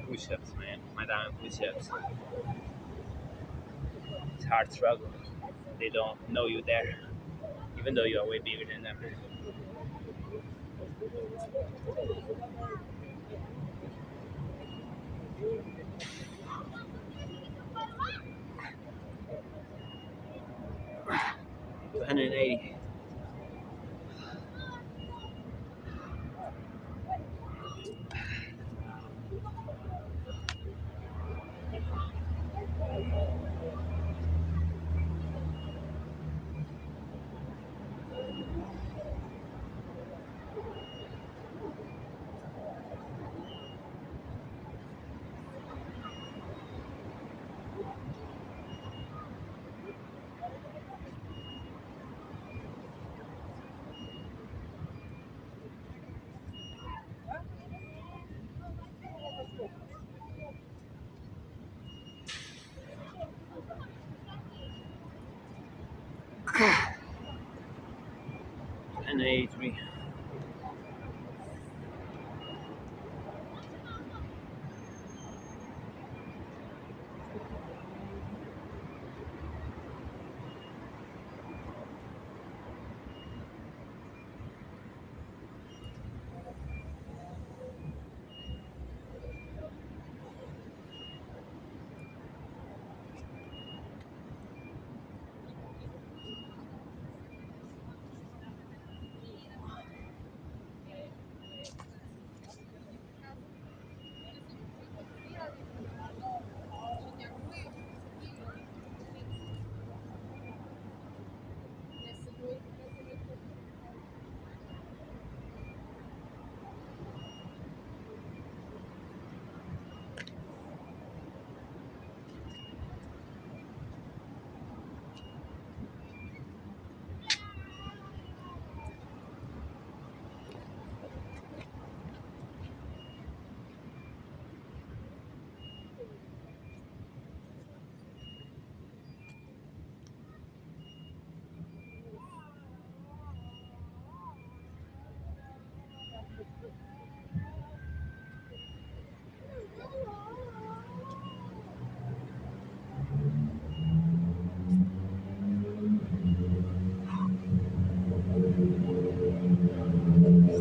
push-ups, man. My diamond push-ups. It's hard struggle. They don't know you there, even though you are way bigger than them. 280. And 83.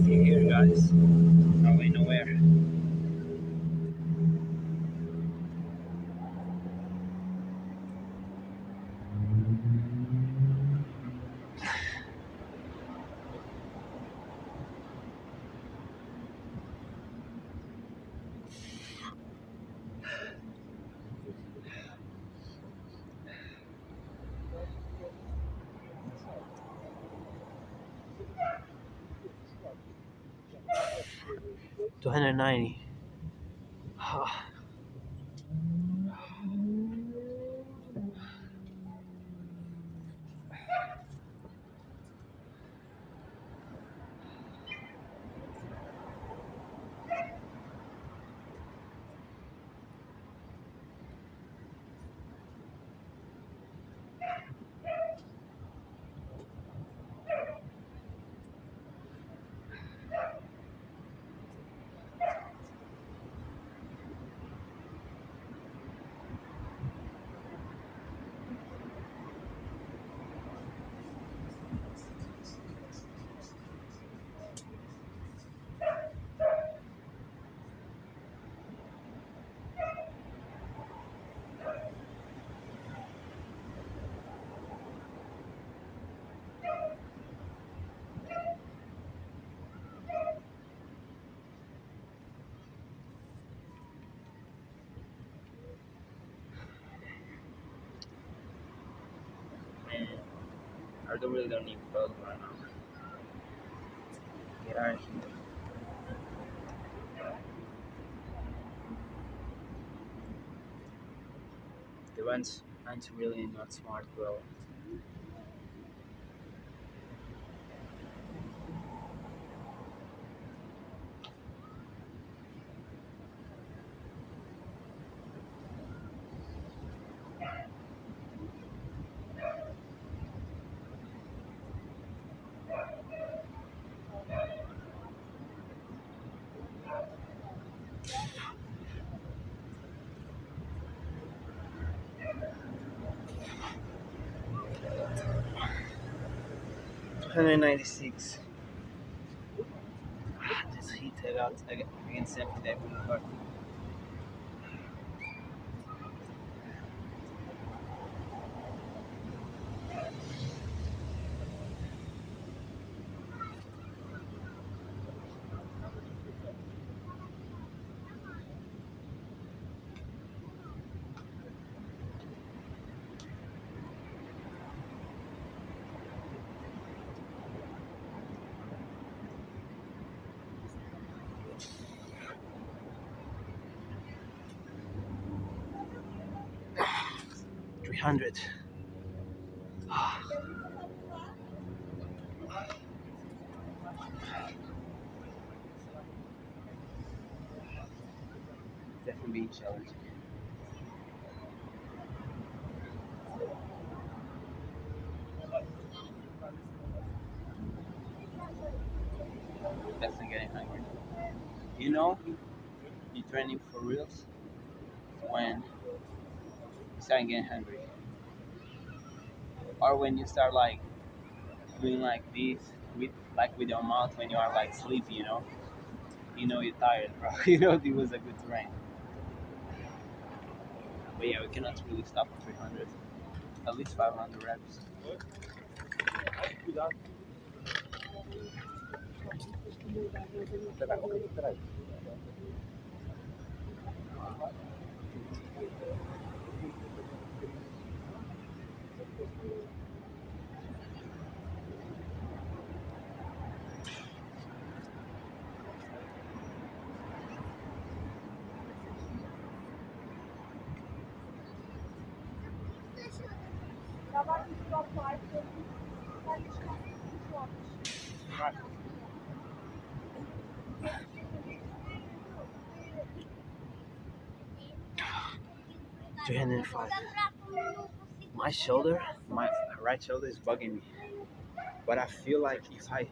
See here, guys. Not going nowhere. 290. Man, I don't really don't need clothes right now. Get out of here. The ones aren't really not smart, bro. 296. This heat out against empty that boulevard. 300. Definitely being challenging. Definitely getting hungry. You know, you're training for reals when you start getting hungry. Or when you start like doing like this with your mouth when you are like sleepy, you know you're tired, bro. You know it was a good train. But yeah, we cannot really stop at 300. At least 500 reps. 305. My shoulder, my right shoulder is bugging me. But I feel like if I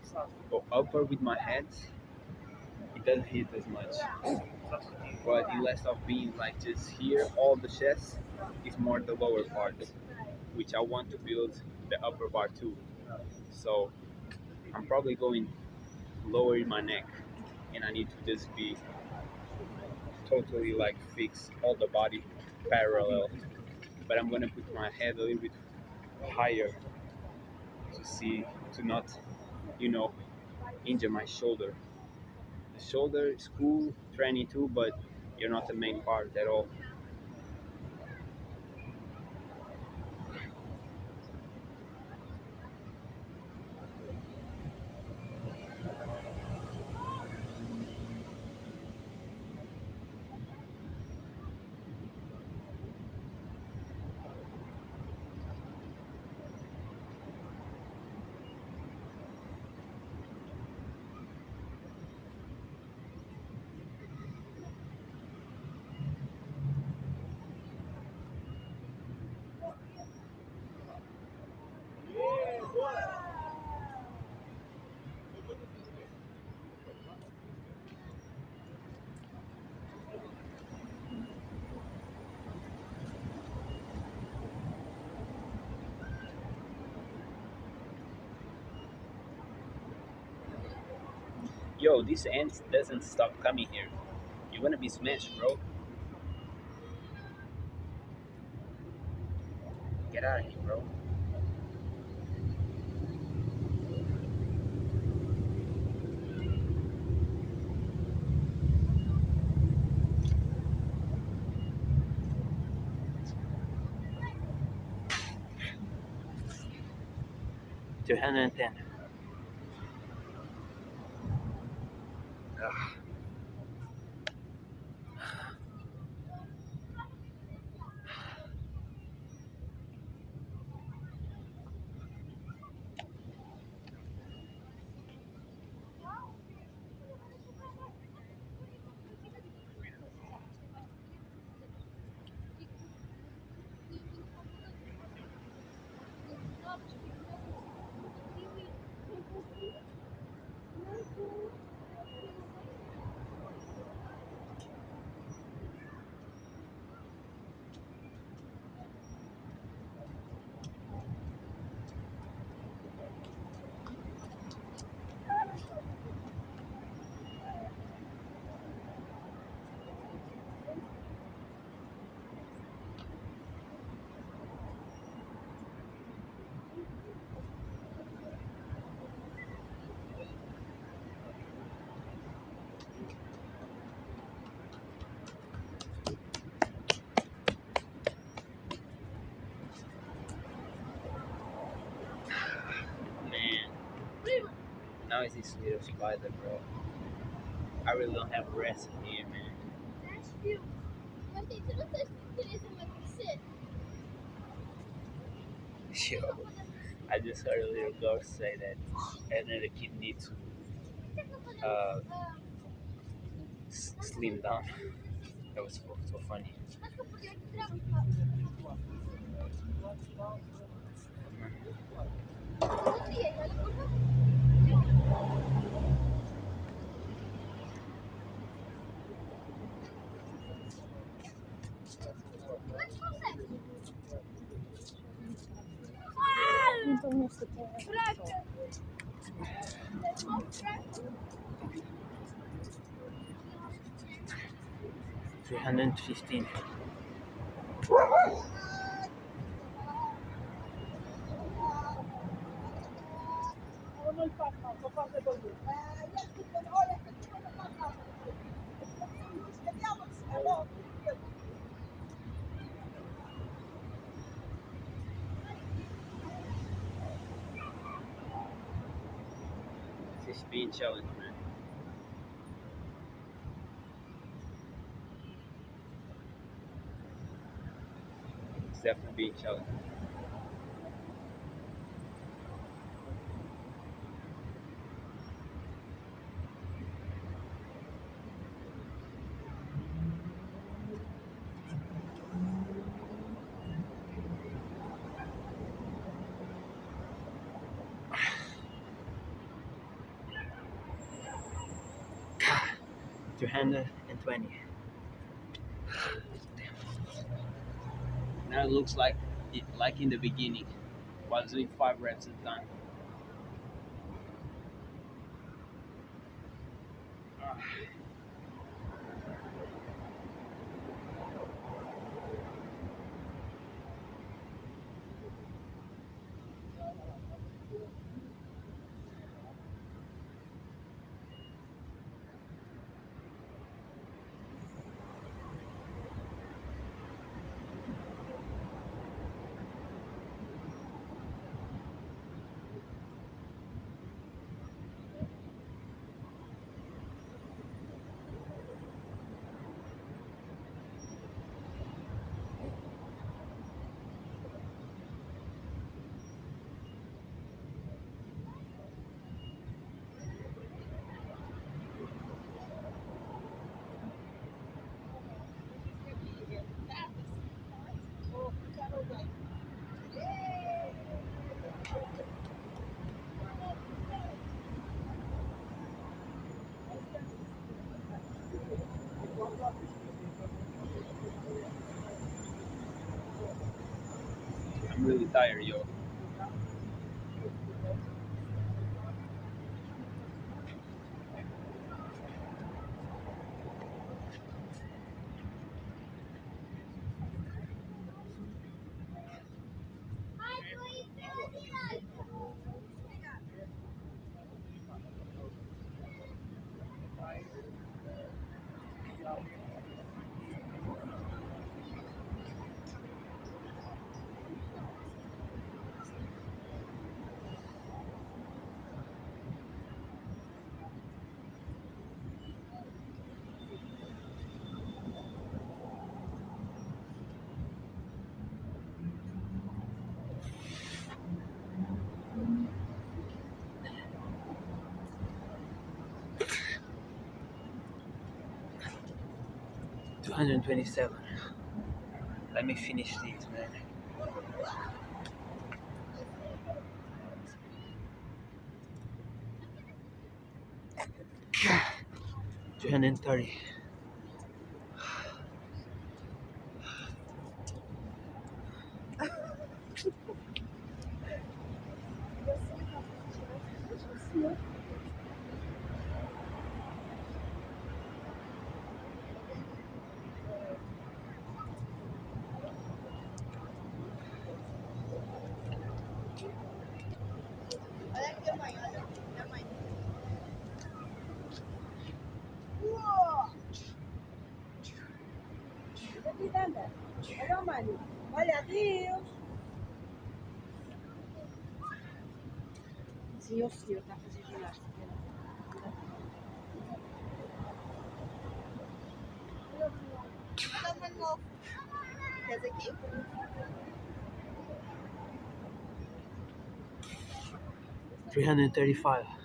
go upper with my hands, doesn't hit as much. But instead of being like just here, all the chest is more the lower part, which I want to build the upper part too. So I'm probably going lower in my neck, and I need to just be totally like fix all the body parallel. But I'm gonna put my head a little bit higher to see to not, you know, injure my shoulder. The shoulder is cool, training too, but you're not the main part at all. Yo, this ant doesn't stop coming here. You're gonna be smashed, bro. Get out of here, bro. 210. Ugh. Man, now it's this little spider, bro. I really don't have rest in here, man. Yo, I just heard a little girl say that another kid needs to slim down. That was so funny. 315. It's being challenged, man. It's definitely being challenged. 220. Now it looks like in the beginning was doing 5 reps at a time. Ah, 'm really tired, yo. 227. Let me finish this, man. 230. Olha, Deus! Sim, o senhor está a fazer ginástica. Queres aqui? 335.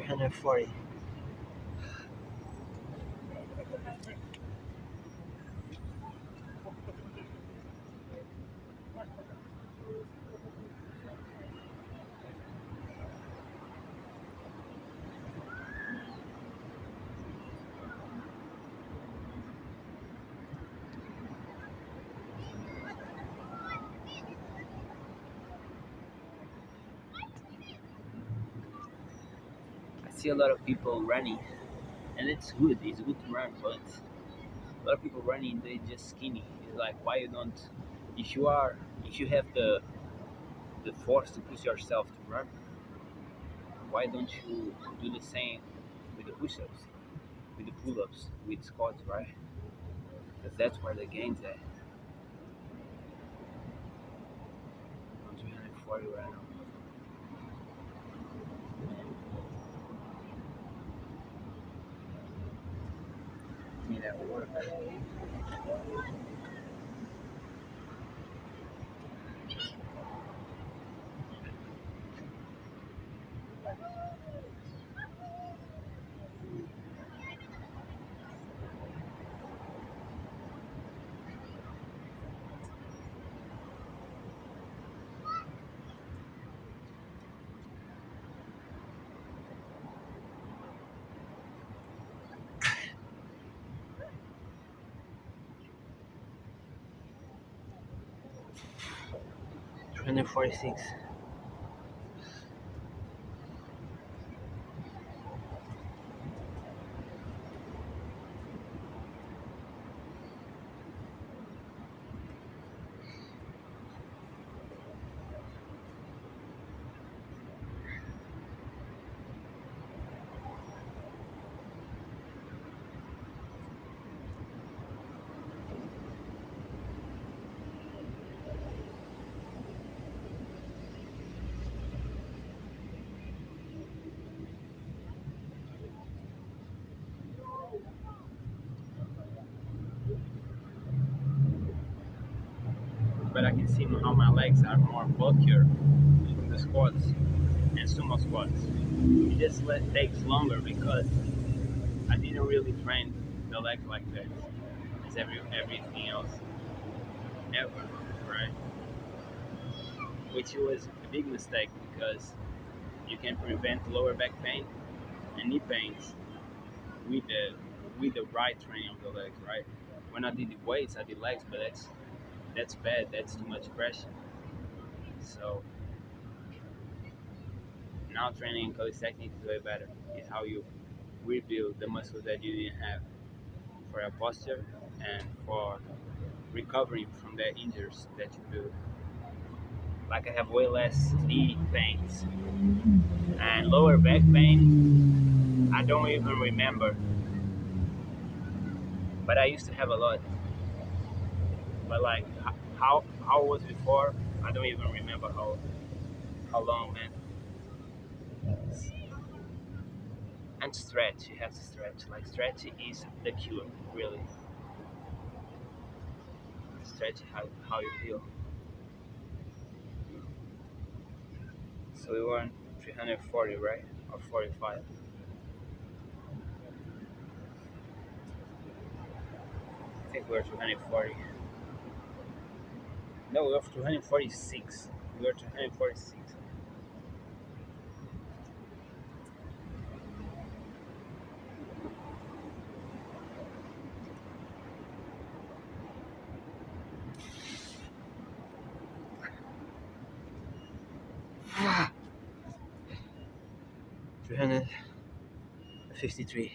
340. I see a lot of people running, and it's good. It's good to run, but a lot of people running, they just skinny. It's like, why you don't? If you are, if you have the force to push yourself to run, why don't you do the same with the push-ups, with the pull-ups, with squats, right? Because that's where the gains at. On 340 right now. Need that work. 346. But I can see how my legs are more bulkier from the squats and sumo squats. It just takes longer because I didn't really train the legs like that as everything else ever, right? Which was a big mistake because you can prevent lower back pain and knee pains with the right training of the legs, right? When I did the weights, I did legs, but that's bad. That's too much pressure. So now training calisthenics is way better. It's how you rebuild the muscles that you didn't have for your posture and for recovering from the injuries that you build. Like I have way less knee pains and lower back pain. I don't even remember, but I used to have a lot. But like how it was before, I don't even remember how long, man. And stretch, you have to stretch. Like stretch is the cure, really. Stretch how you feel. So we were on 340, right? Or 45. I think we were 240. No, we were 246. We were 246. Ah, 353.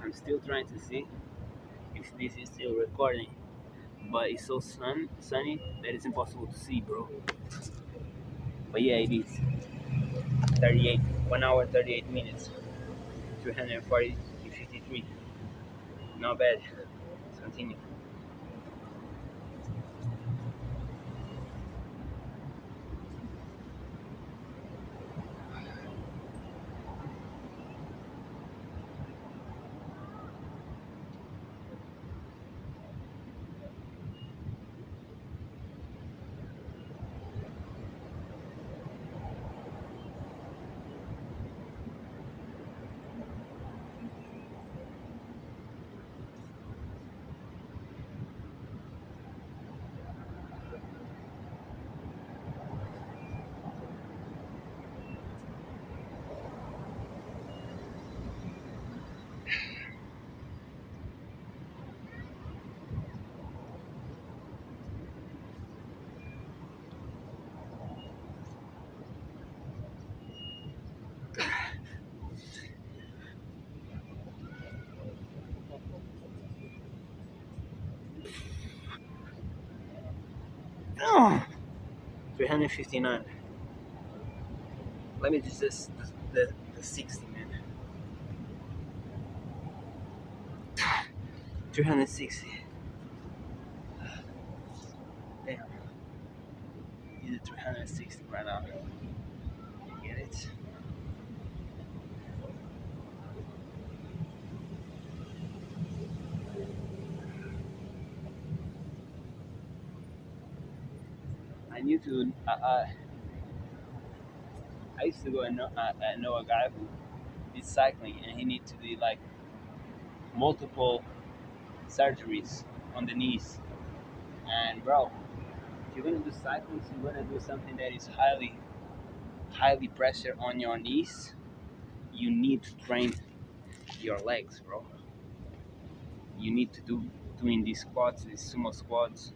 I'm still trying to see if this is still recording, but it's so sunny that it's impossible to see, bro. But yeah, it is. 38, 1 hour 38 minutes, 340 to 53. Not bad. Let's continue. Oh, 359. Let me do the 60, man. 360. Damn. You did 360 right now. Get it? I need to. I used to go and I know a guy who did cycling, and he needs to do like multiple surgeries on the knees. And bro, if you're gonna do cycling, so you're gonna do something that is highly pressure on your knees. You need to train your legs, bro. You need to doing these squats, these sumo squats,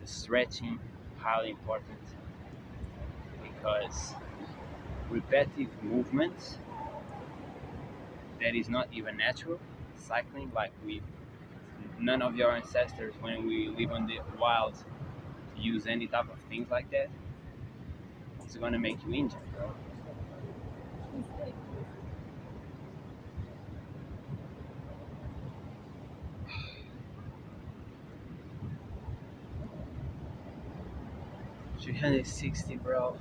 the stretching, highly important because repetitive movements that is not even natural. Cycling, like we, none of your ancestors when we live on the wild use any type of things like that. It's gonna make you injured, bro. 360, bro.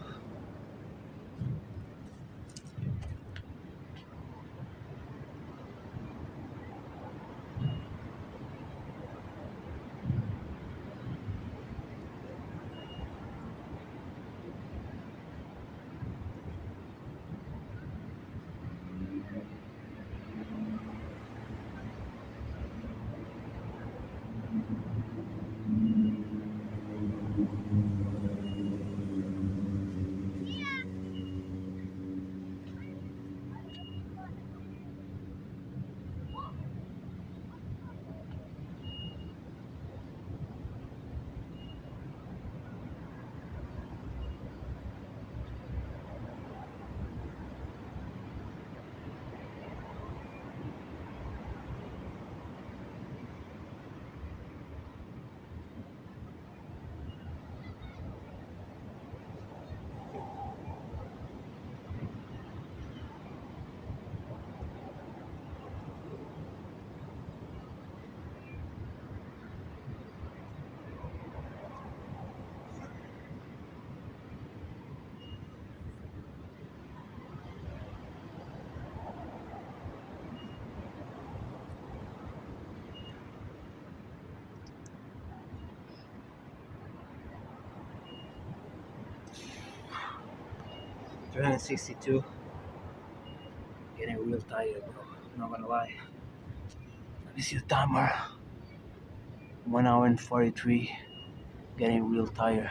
362. Getting real tired, bro. Not gonna lie. Let me see the timer. 1 hour and 43. Getting real tired.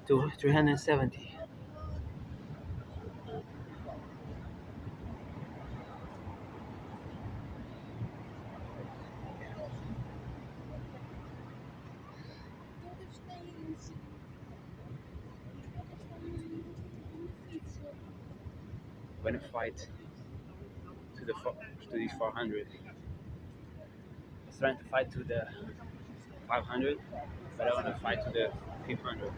To 370. When I fight to the to the 400, trying to fight to the 500, but I want to fight to the 500.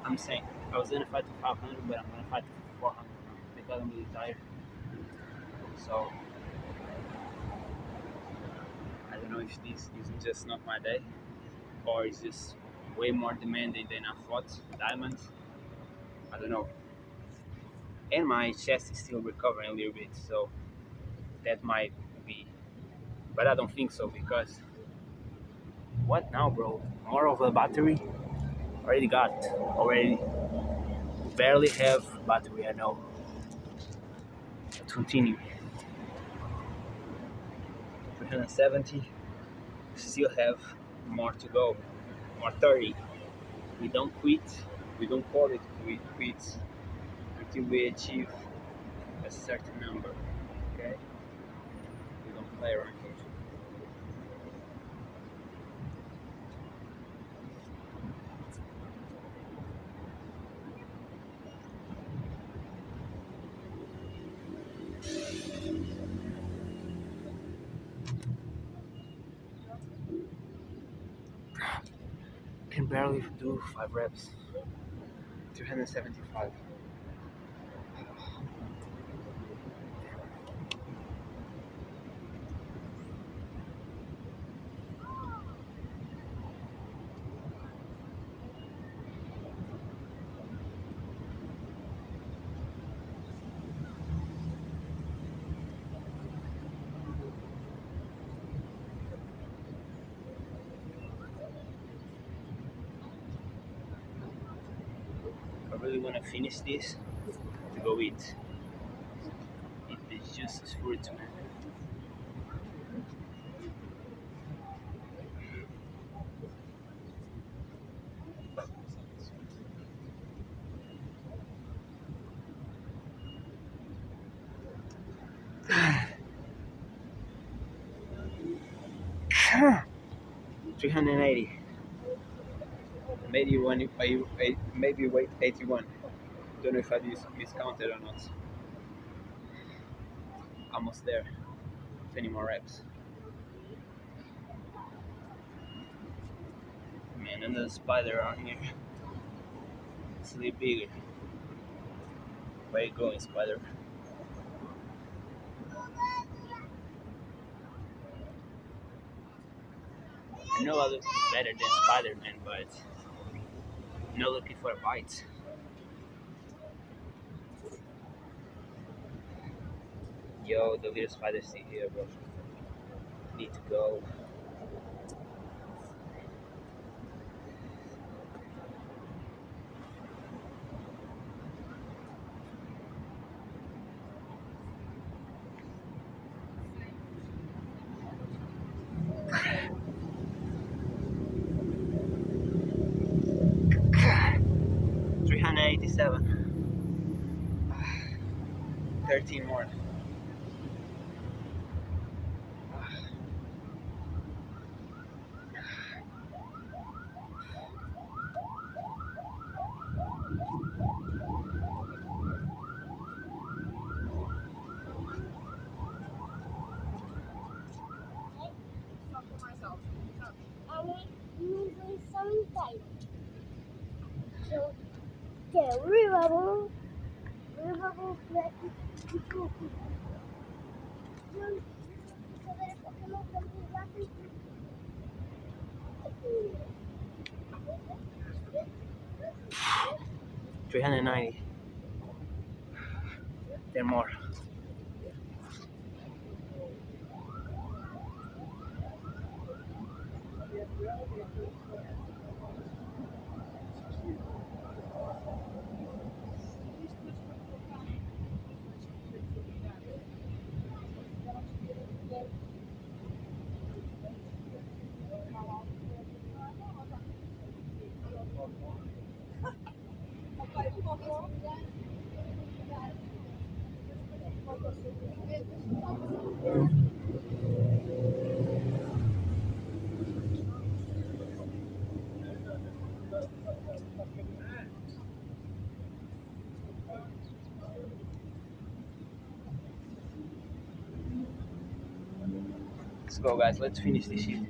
I'm saying I was gonna fight to 500, but I'm gonna fight to 400 because I'm really tired. So I don't know if this is just not my day or is just way more demanding than I thought. Diamond, I don't know. And my chest is still recovering a little bit, so that might be. But I don't think so because what now, bro? More of a battery? Already got. Already barely have battery. I know. Let's continue. 370. Still have more to go. More 30. We don't quit. We don't call it quits until we achieve a certain number. Okay? We don't play around here. Can barely do 5 reps. 275. I really want to finish this to go eat. Eat the juices fruits, man. Huh. 380. Maybe when maybe weight 81. Don't know if I miscounted or not. Almost there. 20 more reps. Man, and the spider on here. It's a little bigger. Where you going, spider? I know I look better than Spider-Man, but not looking for a bite. Yo, the little spider still here, bro. Need to go. God. 387. 13 more. Three hundred 90. 10 more. Let's go, guys. Let's finish this shit.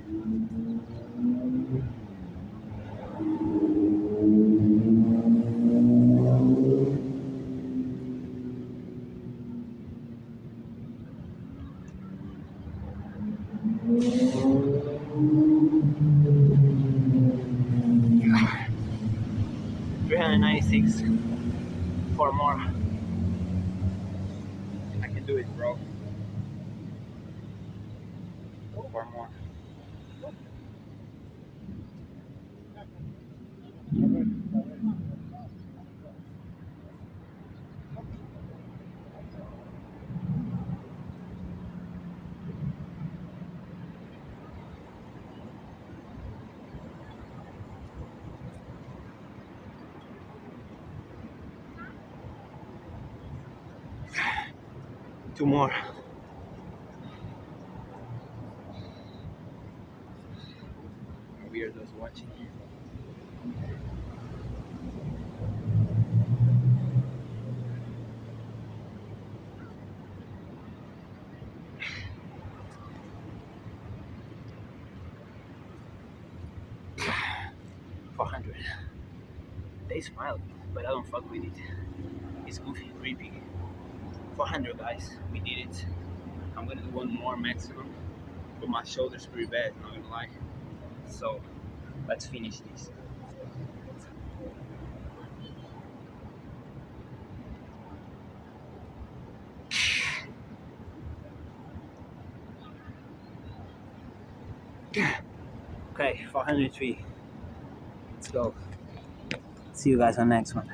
$396. 4 more. I can do it, bro. 4 more. Two more. Weirdos watching. $400. They smile, but I don't fuck with it. It's goofy, creepy. 400, guys. We did it. I'm gonna do one more maximum, but my shoulder's pretty bad, not gonna lie. So let's finish this. Okay, 403. Let's go. See you guys on next one.